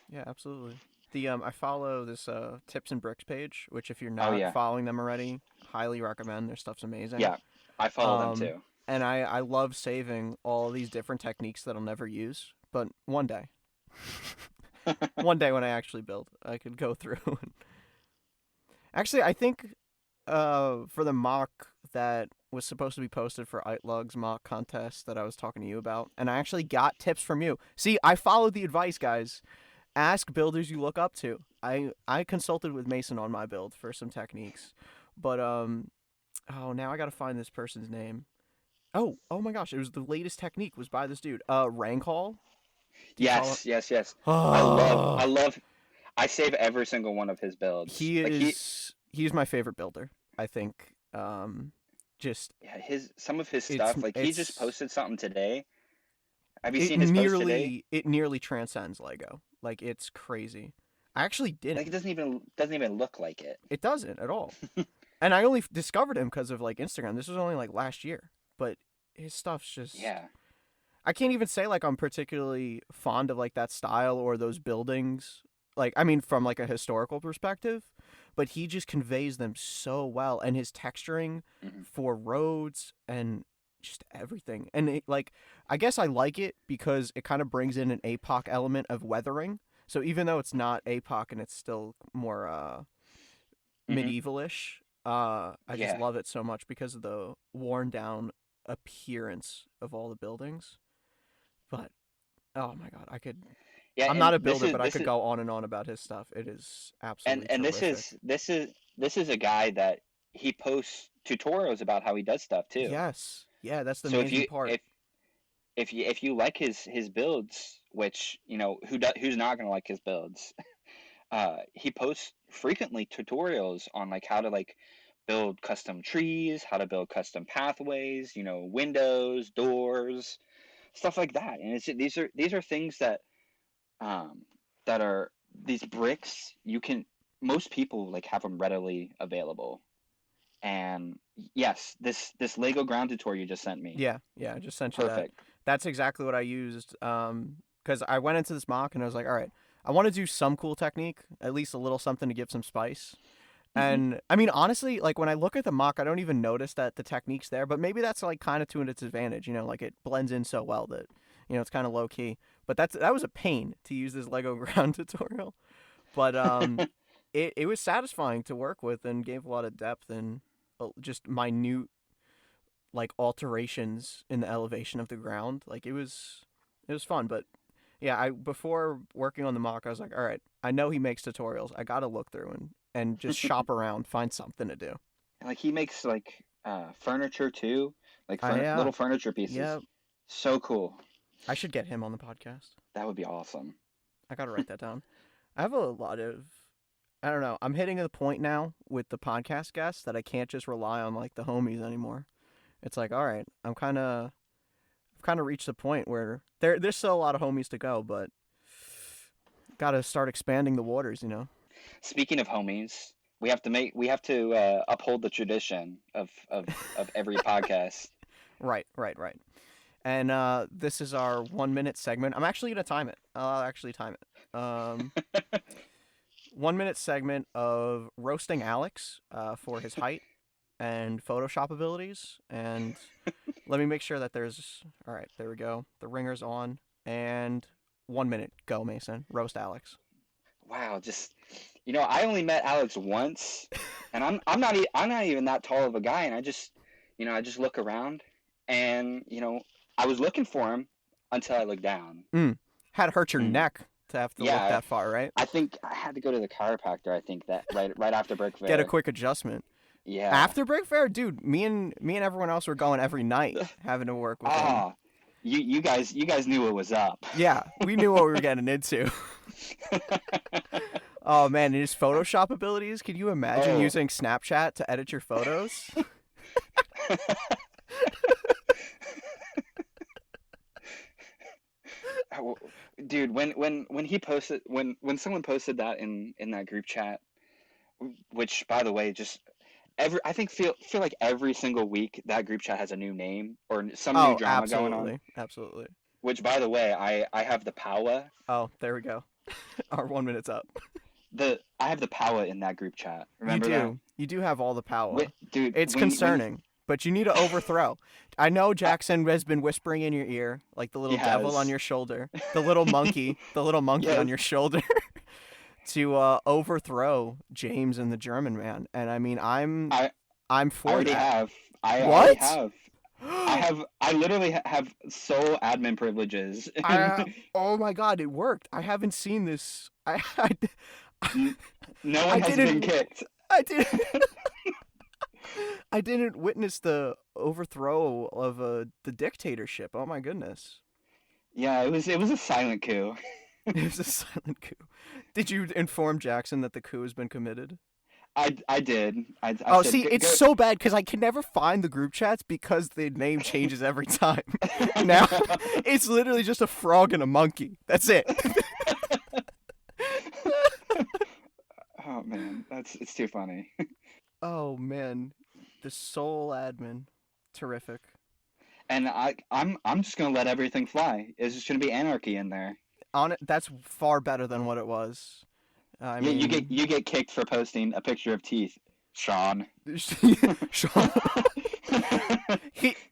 yeah, absolutely. The I follow this Tips and Bricks page, which if you're Oh not yeah. following them already, highly recommend. Their stuff's amazing. Yeah. I follow them Um, too. and I love saving all these different techniques that I'll never use, but one day, one day when I actually build, I could go through. Actually, I think for the mock that was supposed to be posted for Itlug's mock contest that I was talking to you about, and I actually got tips from you. See, I followed the advice, guys. Ask builders you look up to. I consulted with Mason on my build for some techniques, but Oh, now I gotta find this person's name. Oh my gosh! It was the latest technique was by this dude. Rank Hall. Do you follow? Yes, yes, yes. I Oh, love. I save every single one of his builds. he Like he's my favorite builder. I think. Just yeah, his some of his it's stuff. Like he just it's posted something today. Have you it seen his post today? nearly transcends Lego. Like it's crazy. I actually didn't. Like it doesn't even look like it. It doesn't at all. And I only discovered him because of like Instagram. This was only like last year, but his stuff's just. Yeah. I can't even say like I'm particularly fond of like that style or those buildings. Like I mean from like a historical perspective, but he just conveys them so well and his texturing Hmm. for roads and just everything. And like I guess I like it because it kind of brings in an APOC element of weathering. So even though it's not APOC and it's still more Hmm. medievalish, I just Yeah. love it so much because of the worn down appearance of all the buildings. But oh my god, I could. Yeah, I'm and not a builder, but I could go on and on about his stuff. It is absolutely and terrific. this is a guy that he posts tutorials about how he does stuff too. Yes, yeah, that's the So amazing part. if you like his builds, which who's not gonna like his builds, he posts frequently tutorials on like how to like build custom trees, how to build custom pathways, windows, doors, stuff like that. And these are things um, that are these bricks you can most people like have them readily available. And yes, this Lego ground tutorial you just sent me, Yeah, yeah, I just sent you that. perfect. That's exactly what I used. Because I went into this mock and I was like, all right, I want to do some cool technique, at least a little something to give some spice. Hmm. And I mean, honestly, like when I look at the mock, I don't even notice that the technique's there. But maybe that's like kind of to its advantage. Like it blends in so well that it's kind of low key. But that was a pain to use this Lego ground tutorial. But it was satisfying to work with and gave a lot of depth and just minute like alterations in the elevation of the ground. Like it was fun. But yeah, I before working on the mock, I was like, all right, I know he makes tutorials. I gotta look through and just shop around, find something to do. Like he makes like furniture too, like Yeah, little furniture pieces. yeah. So cool. I should get him on the podcast. That would be awesome. I gotta write that down. I have a lot of. I don't know. I'm hitting the point now with the podcast guests that I can't just rely on like the homies anymore. It's like, all right, I've kind of reached the point where there's still a lot of homies to go, but got to start expanding the waters. Speaking of homies, we have to uphold the tradition of every podcast. Right, right, right. And this is our 1 minute segment. I'm actually gonna time it. I'll actually time it. 1 minute segment of roasting Alex for his height and Photoshop abilities. And let me make sure that there's. All right, there we go. The ringer's on. And 1 minute. Go, Mason. Roast Alex. Wow, just I only met Alex once, and I'm not even that tall of a guy, and I just look around, and I was looking for him until I looked down. Had to hurt your And neck to have to look yeah, that far, right? I think I had to go to the chiropractor. I think that right after Brick Get a Fair. quick adjustment. Yeah. After Break Fair, dude, me and everyone else were going every night, having to work with him. Ah, you guys knew what was up. Yeah, we knew what we were getting into. Oh man, and his Photoshop abilities. Can you imagine Oh. using Snapchat to edit your photos? Dude, when he posted when someone posted that in that group chat, which by the way, just I think feel like every single week that group chat has a new name or some new Oh, drama going on. absolutely, absolutely. Which by the way, I have the power. Oh, there we go. Our 1 minute's up. I have the power in that group chat. You Remember that? do. You do have all the power. Dude, It's when concerning, but you need to overthrow. I know Jackson has been whispering in your ear, like the little he devil on has. your shoulder, the little monkey Yes, on your shoulder, to overthrow James and the German man. And I mean, I I'm I for already that. have. I already What? have. I literally have sole admin privileges. I oh my god, it worked. I haven't seen this. No I one has been didn't kicked. I didn't I didn't witness the overthrow of the dictatorship. Oh my goodness. Yeah, it was a silent coup. It was a silent coup. Did you inform Jackson that the coup has been committed? I did. I Oh, said see, go, it's go. so bad because I can never find the group chats because the name changes every time. Now, it's literally just a frog and a monkey. That's it. Oh man, it's too funny. Oh man, the sole admin, terrific. And I'm just gonna let everything fly. It's just gonna be anarchy in there. On it, that's far better than what it was. I Yeah, you get mean, you get kicked for posting a picture of teeth, Sean. Sean,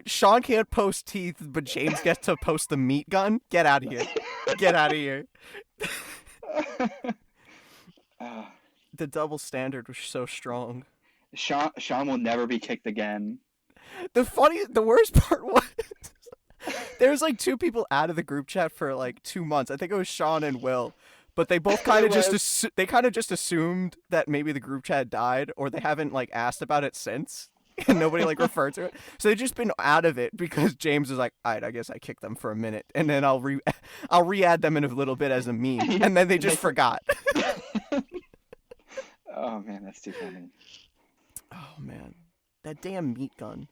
Sean can't post teeth, but James gets to post the meat gun. Get out of here! Get out of here! uh, The double standard was so strong. Sean will never be kicked again. The worst part was there was like two people out of the group chat for like 2 months. I think it was Sean and Will, but they both kind It of just was. they kind of just assumed that maybe the group chat died, or they haven't like asked about it since, and nobody like referred to it. So they've just been out of it because James was like, "All right, I guess I kicked them for a minute, and then I'll re-add them in a little bit as a meme," and then they They just for. forgot. Oh man, that's too funny. Oh man, that damn meat gun.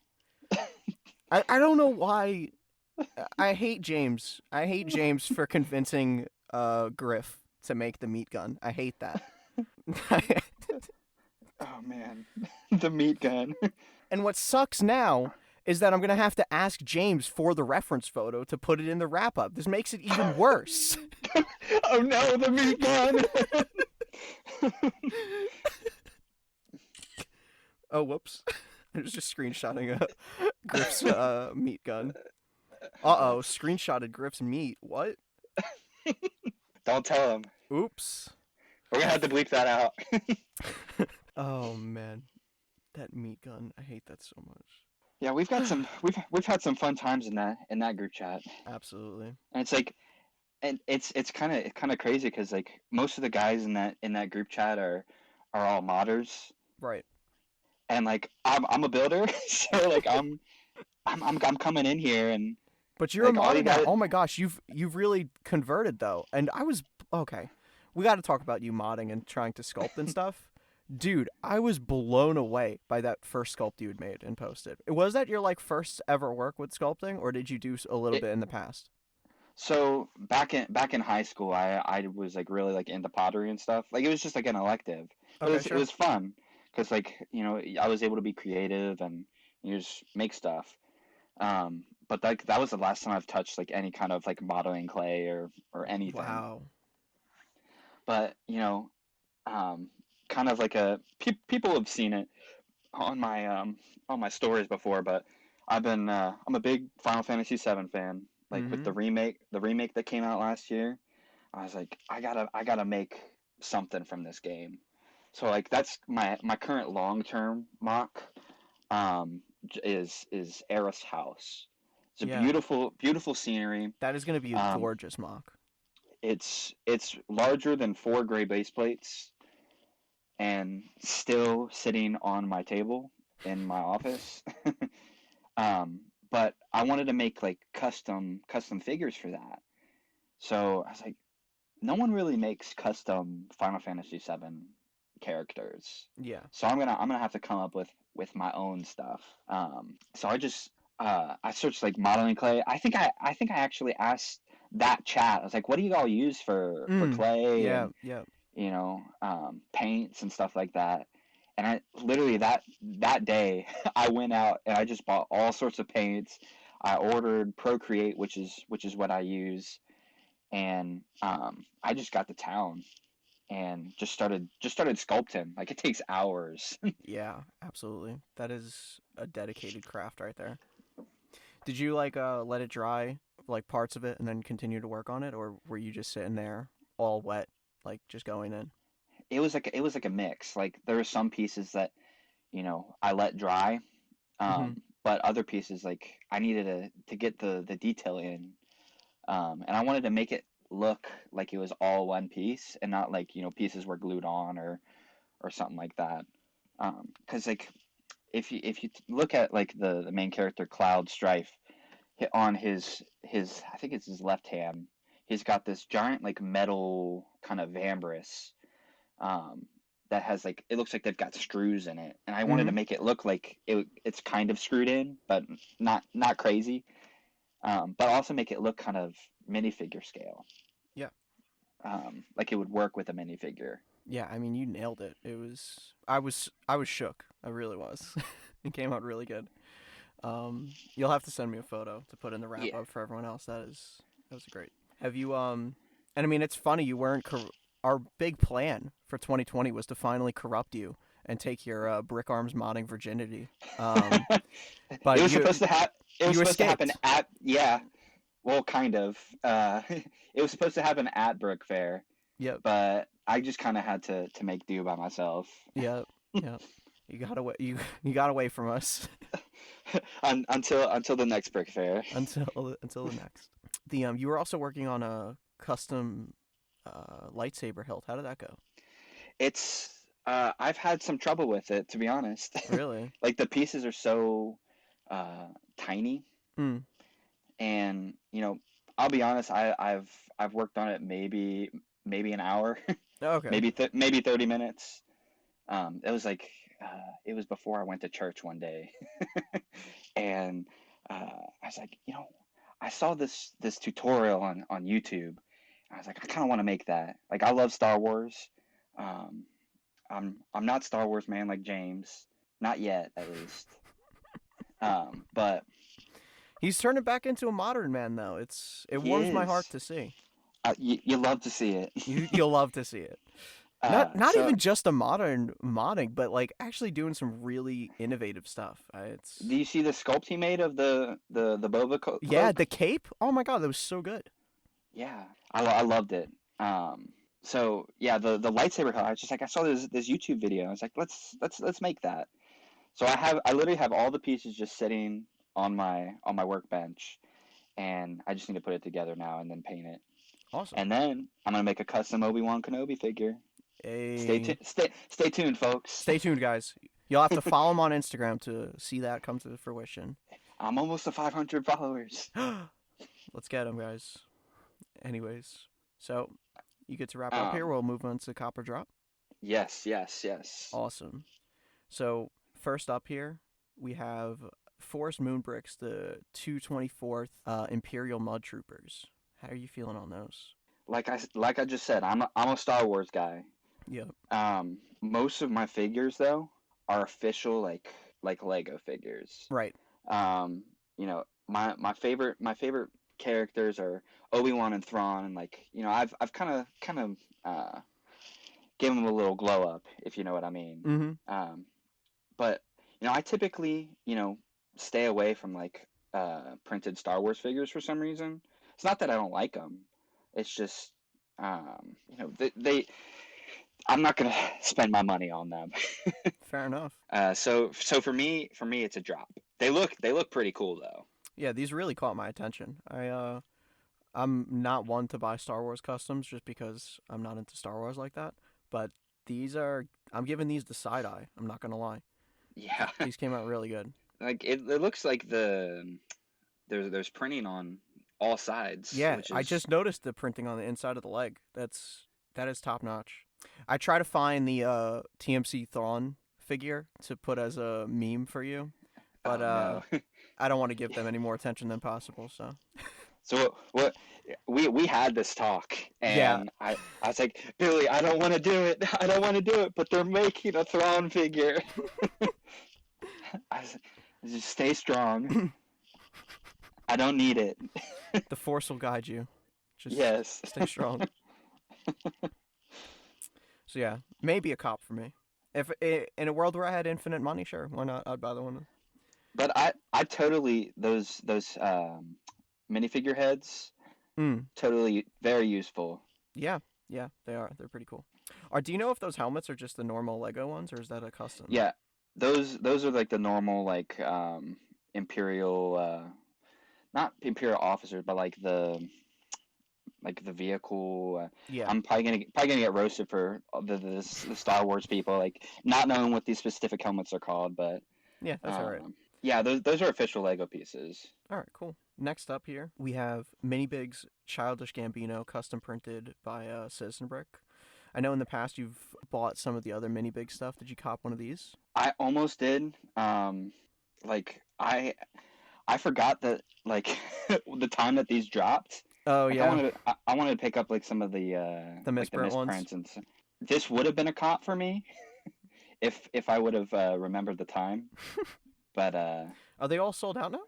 I don't know why. I hate James. I hate James for convincing Griff to make the meat gun. I hate that. Oh man, the meat gun. And what sucks now is that I'm gonna have to ask James for the reference photo to put it in the wrap up. This makes it even worse. Oh no, the meat gun. Oh whoops! I was just screenshotting Griff's meat gun. Uh oh, screenshotted Griff's meat. What? Don't tell him. Oops. We're gonna have to bleep that out. Oh man, that meat gun. I hate that so much. Yeah, we've had some fun times in that group chat, Absolutely. and it's like, and it's kind of crazy because like most of the guys in that group chat are all modders, Right. and like I'm a builder, so like I'm coming in here and But you're a like all modder you now. got. Oh my gosh, you've really converted though. And I was okay. We got to talk about you modding and trying to sculpt and stuff. Dude, I was blown away by that first sculpt you had made and posted. Was that your like first ever work with sculpting, or did you do a little It, bit in the past? so back in high school, I was like really like into pottery and stuff. Like it was just like an elective, but Okay, it sure. was fun because like I was able to be creative and just make stuff. But like that was the last time I've touched like any kind of like modeling clay or anything. Wow. But um, kind of like people have seen it on my stories before. But I'm a big Final Fantasy VII fan. Like with Mm-hmm. the remake that came out last year, I was like, I gotta make something from this game. So like that's my current long term mock is Eris House. It's a Yeah, beautiful scenery. that is gonna be a Um, gorgeous mock. it's larger than four gray base plates and still sitting on my table in my office. um, but I wanted to make like custom figures for that. So I was like, no one really makes custom Final Fantasy VII characters. Yeah. So I'm gonna have to come up with my own stuff. So I searched like modeling clay. I think I actually asked that chat. I was like, what do you all use for Mm. clay Yeah. and Yeah. paints and stuff like that. And I literally that day I went out and I just bought all sorts of paints. I ordered Procreate, which is what I use, and I just got to town and just started sculpting. Like it takes hours. Yeah. Absolutely. That is a dedicated craft right there. Did you like let it dry like parts of it and then continue to work on it, or were you just sitting there all wet, like just going in? It was like a mix. Like there were some pieces that I let dry, Mm-hmm. but other pieces like I needed to get the detail in, and I wanted to make it look like it was all one piece and not like pieces were glued on or something like that. Because like if you look at like the main character Cloud Strife on his I think it's his left hand, he's got this giant like metal kind of vambrace um, that has like it looks like they've got screws in it, and I wanted to Mm-hmm. make it look like it's kind of screwed in, but not crazy, but also make it look kind of minifigure scale, Yeah. like it would work with a minifigure. Yeah, I mean, you nailed it. It was I was shook. I really was. It came out really good. You'll have to send me a photo to put in the wrap Yeah. up for everyone else. That was great. Have you and I mean, it's funny you weren't our big plan for 2020 was to finally corrupt you and take your brick arms modding virginity. Um, It but was supposed to have it was you supposed to happen escaped. at yeah, well kind of. It was supposed to happen at Brick Fair, Yep. but I just kind of had to make do by myself. Yep. Yep. You got away. You got away from us Until the next Brick Fair. until the next. The you were also working on a custom lightsaber hilt. How did that go? It's I've had some trouble with it, to be honest. Really? Like the pieces are so uh tiny, Hmm. and I'll be honest, I've worked on it maybe an hour, Okay. maybe 30 minutes. It was like it was before I went to church one day, and I was like, I saw this tutorial on YouTube. I was like, I kind of want to make that. Like, I love Star Wars. Um, I'm not Star Wars man like James, not yet at least. But He's turning back into a modern man, though. It he warms my heart is. to see. You love to see it. You'll love to see it. Not So even just a modern modding, but like actually doing some really innovative stuff. do It's you see the sculpt he made of the yeah, cloak? the cape. Oh my god, that was so good. Yeah, I loved it. So yeah, the lightsaber hilt. I was just like, I saw this YouTube video. I was like, let's make that. So I literally have all the pieces just sitting on my workbench, and I just need to put it together now and then paint it. Awesome. And then I'm gonna make a custom Obi-Wan Kenobi figure. A Stay tuned, folks. Stay tuned, guys. You'll have to follow him on Instagram to see that come to fruition. I'm almost to 500 followers. Let's get him, guys. Anyways, so you get to wrap up here. Um, We'll move on to Copper Drop. yes, yes, yes. Awesome. So first up here, we have Forest Moonbricks, the 224th Imperial Mud Troopers. How are you feeling on those? Like I just said, I'm a Star Wars guy. Yep. Most of my figures though are official like Lego figures. Right. Um, my favorite characters are Obi-Wan and Thrawn, and like I've kind of given them a little glow up, if you know what I mean. Mm-hmm. But I typically stay away from like printed Star Wars figures for some reason. It's not that I don't like them. It's just they I'm not gonna spend my money on them. Fair enough. So for me it's a drop. They look pretty cool though. Yeah, these really caught my attention. I'm not one to buy Star Wars customs just because I'm not into Star Wars like that. But I'm giving these the side eye. I'm not gonna lie. Yeah, These came out really good. like it looks like there's printing on all sides, Yeah, which I is just noticed the printing on the inside of the leg. That is top notch. I try to find the TMC Thrawn figure to put as a meme for you, but oh no. I don't want to give them any more attention than possible. So So what we had this talk, yeah, and I was like, Billy, I don't want to do it. I don't want to do it, but they're making a Thrawn figure. I was, just stay strong. I don't need it. the Force will guide you. Just Yes. stay strong. So yeah, maybe a cop for me. If in a world where I had infinite money, sure, why not? I'd buy the one. But I totally those minifigure heads Hmm. totally very useful. Yeah, yeah, they are. They're pretty cool. Do you know if those helmets are just the normal Lego ones, or is that a custom? Yeah, those are like the normal like imperial not imperial officers, but like the vehicle. Yeah. I'm probably gonna get roasted for the Star Wars people like not knowing what these specific helmets are called, but Yeah, that's all right. Yeah, those are official Lego pieces. All right, cool. Next up here, we have Mini Big's Childish Gambino custom printed by Citizen Brick. I know in the past you've bought some of the other Mini Big stuff. Did you cop one of these? I almost did. Like I forgot that like the time that these dropped. Oh Like yeah, I wanted to pick up like some of the the like the misprint ones. misprints and this would have been a cop for me if I would have remembered the time. But Are they all sold out now?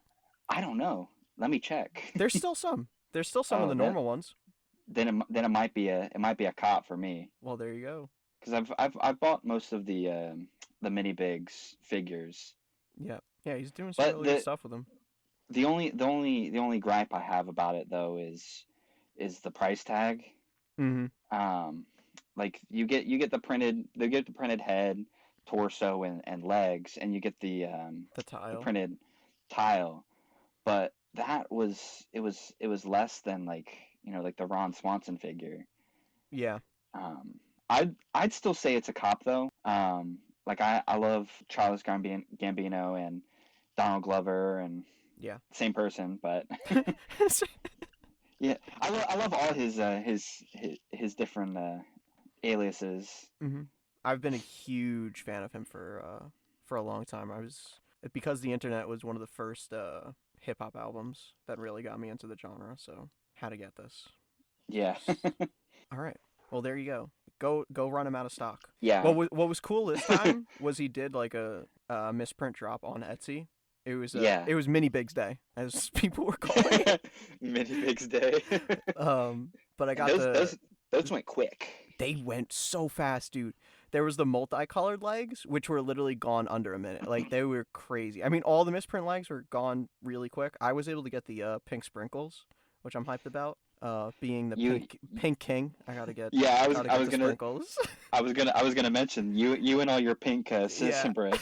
I don't know. Let me check. There's still some. There's still some of Oh, the normal ones. then it might be a cop for me Well, there you go. because I've bought most of the mini bigs figures. Yeah, yeah, he's doing some But really good stuff with them. the only gripe I have about it though is the price tag. Mm-hmm. Um, like you get the printed head, torso, and legs, and you get The the tile. printed tile. But it was less than like like the Ron Swanson figure. Yeah. I'd still say it's a cop though. Like I love Charles Gambino and Donald Glover and Yeah. same person, but yeah, I love all his different aliases. Mm-hmm. I've been a huge fan of him for a long time. I was because the internet was one of the first hip hop albums that really got me into the genre. So had to get this. Yeah, All right. Well, there you go. Go run him out of stock. yeah, What was cool this time was he did like a misprint drop on Etsy. yeah. It was Mini Bigs Day, as people were calling it. Mini Bigs Day. But I And got those went quick. they went so fast, dude. There was the multicolored legs, which were literally gone under a minute. Like they were crazy. I mean, all the misprint legs were gone really quick. I was able to get the pink sprinkles, which I'm hyped about. Being the You pink king, I Yeah, gotta get the sprinkles. I was gonna mention you and all your pink Yeah, citizen brick.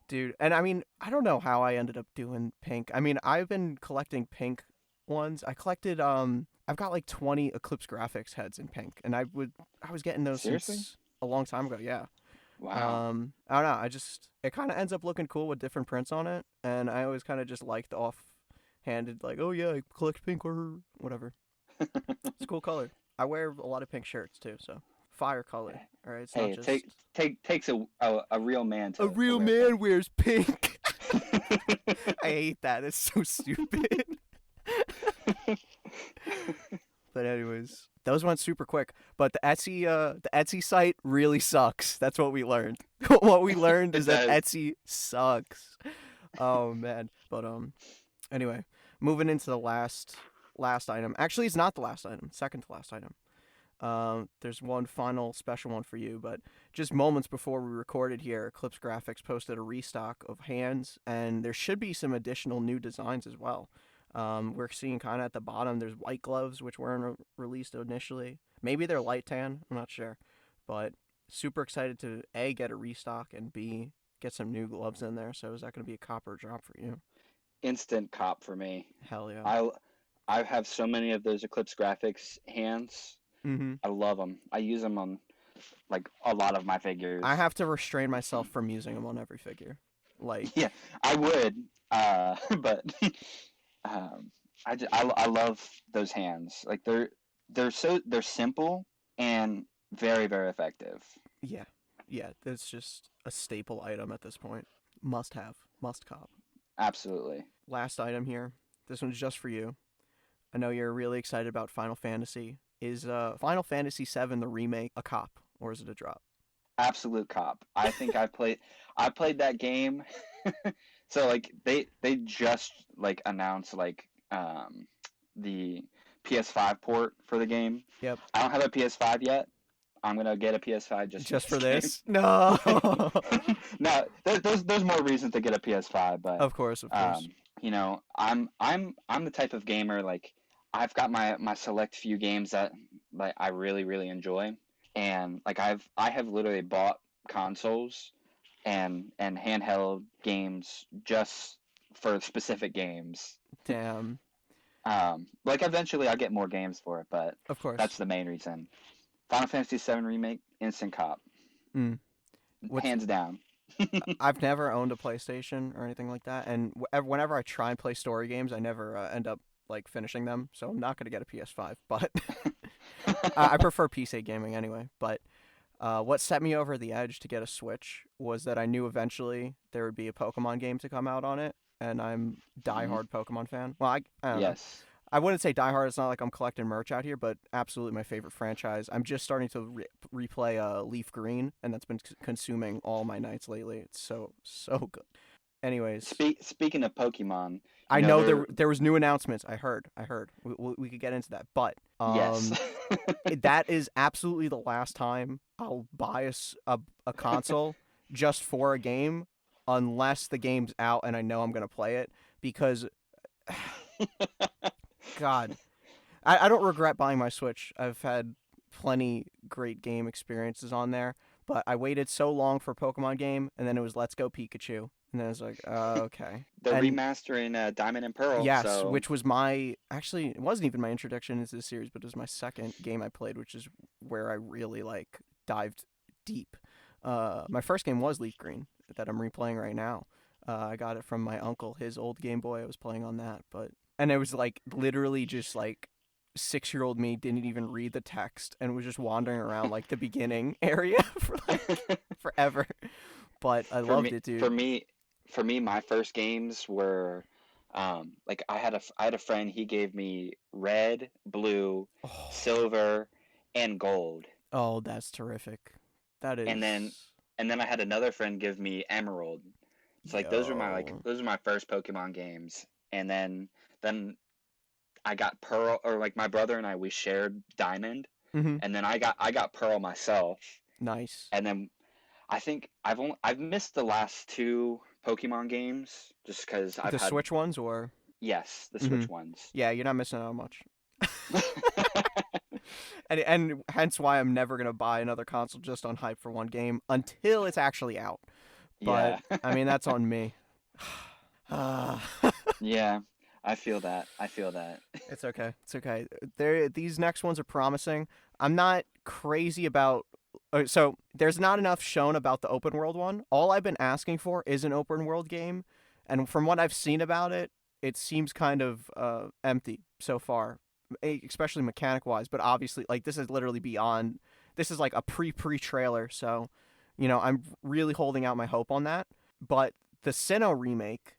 dude. And I mean, I don't know how I ended up doing pink. I mean, I've been collecting pink ones. I collected I've got like 20 Eclipse Graphics heads in pink, and I was getting those Seriously? since a long time ago. Yeah. Wow. I don't know. It kind of ends up looking cool with different prints on it, and I always kind of just like the offhanded, like, oh yeah, I collect pink or whatever. It's a cool color. I wear a lot of pink shirts too, so fire color. All right, it's not Hey, just takes a real man a to real wear man pink. wears pink. I hate that. It's so stupid. But anyways, those went super quick. But the Etsy site really sucks. That's what we learned. What we learned It is that does. Etsy sucks. Oh man. But anyway, moving into the last item. Actually, it's not the last item. Second to last item. There's one final special one for you, but just moments before we recorded here, Eclipse Graphics posted a restock of hands, and there should be some additional new designs as well. We're seeing kind of at the bottom, there's white gloves, which weren't released initially. Maybe they're light tan, I'm not sure. But super excited to A, get a restock, and B, get some new gloves in there. So is that going to be a copper drop for you? Instant cop for me. Hell yeah. I have so many of those Eclipse Graphics hands. Mm-hmm. I love them. I use them on like a lot of my I figures. have to restrain myself from using them on every figure. Yeah, Like, I would, but I love those hands. Like they're simple and very effective. yeah. Yeah, it's just a staple item at this point. Must have, must cop. Absolutely. Last item here. This one's just for you. I know you're really excited about Final Fantasy. Is Final Fantasy VII the remake a cop or is it a drop? Absolute cop. I think I played that game. So like they just like announced like the PS5 port for the game. Yep. I don't have a PS5 yet. I'm gonna get a PS5 just for Just for this this? No. game. No, there's more reason to get a PS5, but Of course, of course. I'm the type of gamer like I've got my select few games that like I really enjoy, and like I have literally bought consoles and handheld games just for specific games. Damn. Like eventually I'll get more games for it, but Of that's course. the main reason. Final Fantasy VII Remake, instant cop, Mm. What's hands down. I've never owned a PlayStation or anything like that, and whenever I try and play story games, I never end up like finishing them. So I'm not gonna get a PS5, but I prefer PC gaming anyway. But what set me over the edge to get a Switch was that I knew eventually there would be a Pokemon game to come out on it, and I'm Hmm. diehard Pokemon fan. Well, I don't know. Yes. I wouldn't say diehard. It's not like I'm collecting merch out here, but absolutely my favorite franchise. I'm just starting to replay Leaf Green, and that's been consuming all my nights lately. It's so good. Anyways, Speaking of Pokemon, I know there was new announcements. I heard. We could get into that, but yes. that is absolutely the last time I'll buy a console just for a game, unless the game's out and I know I'm gonna play it. Because God, I don't regret buying my Switch. I've had plenty great game experiences on there, but I waited so long for a Pokemon game, and then it was Let's Go Pikachu, and then I was like, okay. They're And remastering Diamond and Pearl, yes, so which was my actually it wasn't even my introduction into the series, but it was my second game I played, which is where I really like dived deep. My first game was Leaf Green that I'm replaying right now. I got it from my uncle, his old Game Boy. I was playing on that, but and it was like literally just like 6-year-old me didn't even read the text and was just wandering around like the beginning area for like forever. But I for loved me it, for dude. me for me my first games were like I had a friend, he gave me red, blue, Oh, silver, and gold. oh, that's terrific. That And then is, I had another friend give me emerald. So like yo. those are my first Pokemon games. And then I got Pearl, or like my brother and I, we shared Diamond, Mm-hmm. and then I got Pearl myself. Nice. And then I think I've missed the last two Pokemon games just because I've The had, Switch ones, or yes, the mm-hmm. Switch ones. Yeah, you're not missing out on much. And hence why I'm never gonna buy another console just on hype for one game until it's actually out. But Yeah. I mean, that's on me. uh, Yeah. I feel that. I feel that. it's okay. It's okay. These next ones are promising. I'm not crazy about. So there's not enough shown about the open world one. All I've been asking for is an open world game, and from what I've seen about it, it seems kind of empty so far, especially mechanic wise. But obviously, like this is literally beyond. This is like a pre trailer, so I'm really holding out my hope on that. But the Sinnoh remake,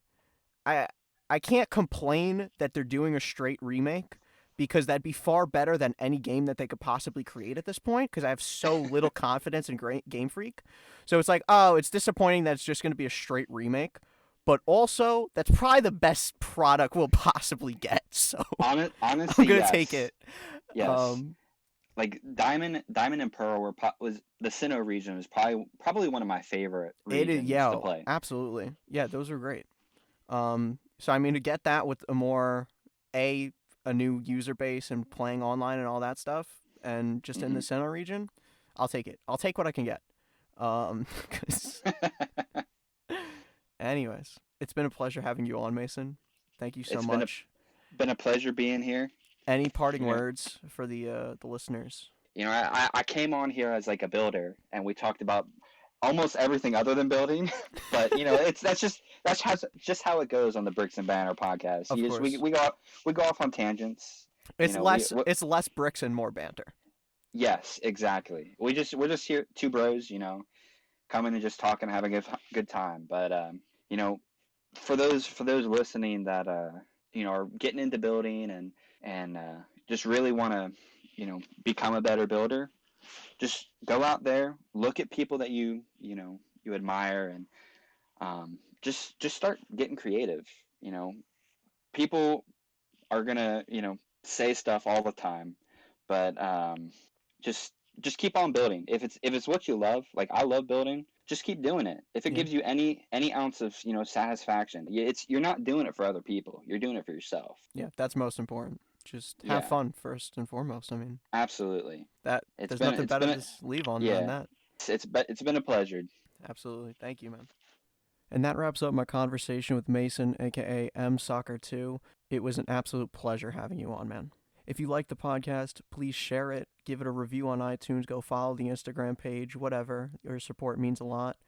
I I can't complain that they're doing a straight remake because that'd be far better than any game that they could possibly create at this point because I have so little confidence in Game Freak. So it's like, oh, it's disappointing that it's just going to be a straight remake, but also that's probably the best product we'll possibly get. So I'm Honestly, going to take yes. it. Yes. Um Like Diamond and Pearl was the Sinnoh region was probably one of my favorite it is, regions to yeah, play. absolutely. Yeah, those are great. So I mean, to get that with a more a a new user base and playing online and all that stuff, and just in the Hmm. center region, I'll take it. I'll take what I can get. 'Cause anyways, it's been a pleasure having you on, Mason. Thank you so It's much. been a pleasure being here. Any parting You know, words for the listeners? I came on here as like a builder, and we talked about almost everything other than building. But it's just how it goes on the Bricks and Banner podcast. Of You just course, we go off on tangents. You it's know, less it's less bricks and more banter. yes, exactly. We're just here, two bros. Coming and just talking, having a good time. But you know, for those listening that are getting into building and just really want to become a better builder, just go out there, look at people that you admire, and just start getting creative. You know, people are gonna say stuff all the time, but just just keep on building. If it's what you love, like I love building, just keep doing it. If it Yeah, gives you any ounce of satisfaction, you're not doing it for other people. You're doing it for yourself. yeah, that's most important. Just have Yeah, fun first and foremost. I mean, absolutely. that there's nothing It's better been to leave on than yeah, that. it's been a pleasure. Absolutely. Thank you, man. And that wraps up my conversation with Mason, aka M.soccer2. It was an absolute pleasure having you on, man. If you like the podcast, please share it, give it a review on iTunes, go follow the Instagram page, whatever. Your support means a lot.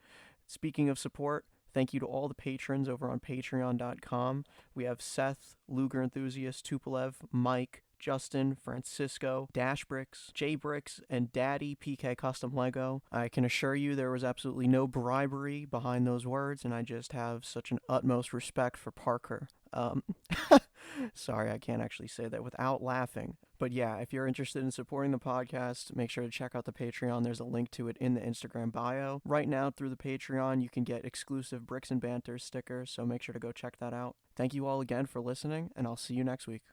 Speaking of support, thank you to all the patrons over on patreon.com. We have Seth, Luger Enthusiast, Tupolev, Mike, Justin, Francisco, Dashbricks, Jbricks, and Daddy PK Custom Lego. I can assure you there was absolutely no bribery behind those words, and I just have such an utmost respect for Parker. Sorry, I can't actually say that without laughing. But yeah, if you're interested in supporting the podcast, make sure to check out the Patreon. There's a link to it in the Instagram bio. Right now, through the Patreon, you can get exclusive Bricks and Banter stickers, so make sure to go check that out. Thank you all again for listening, and I'll see you next week.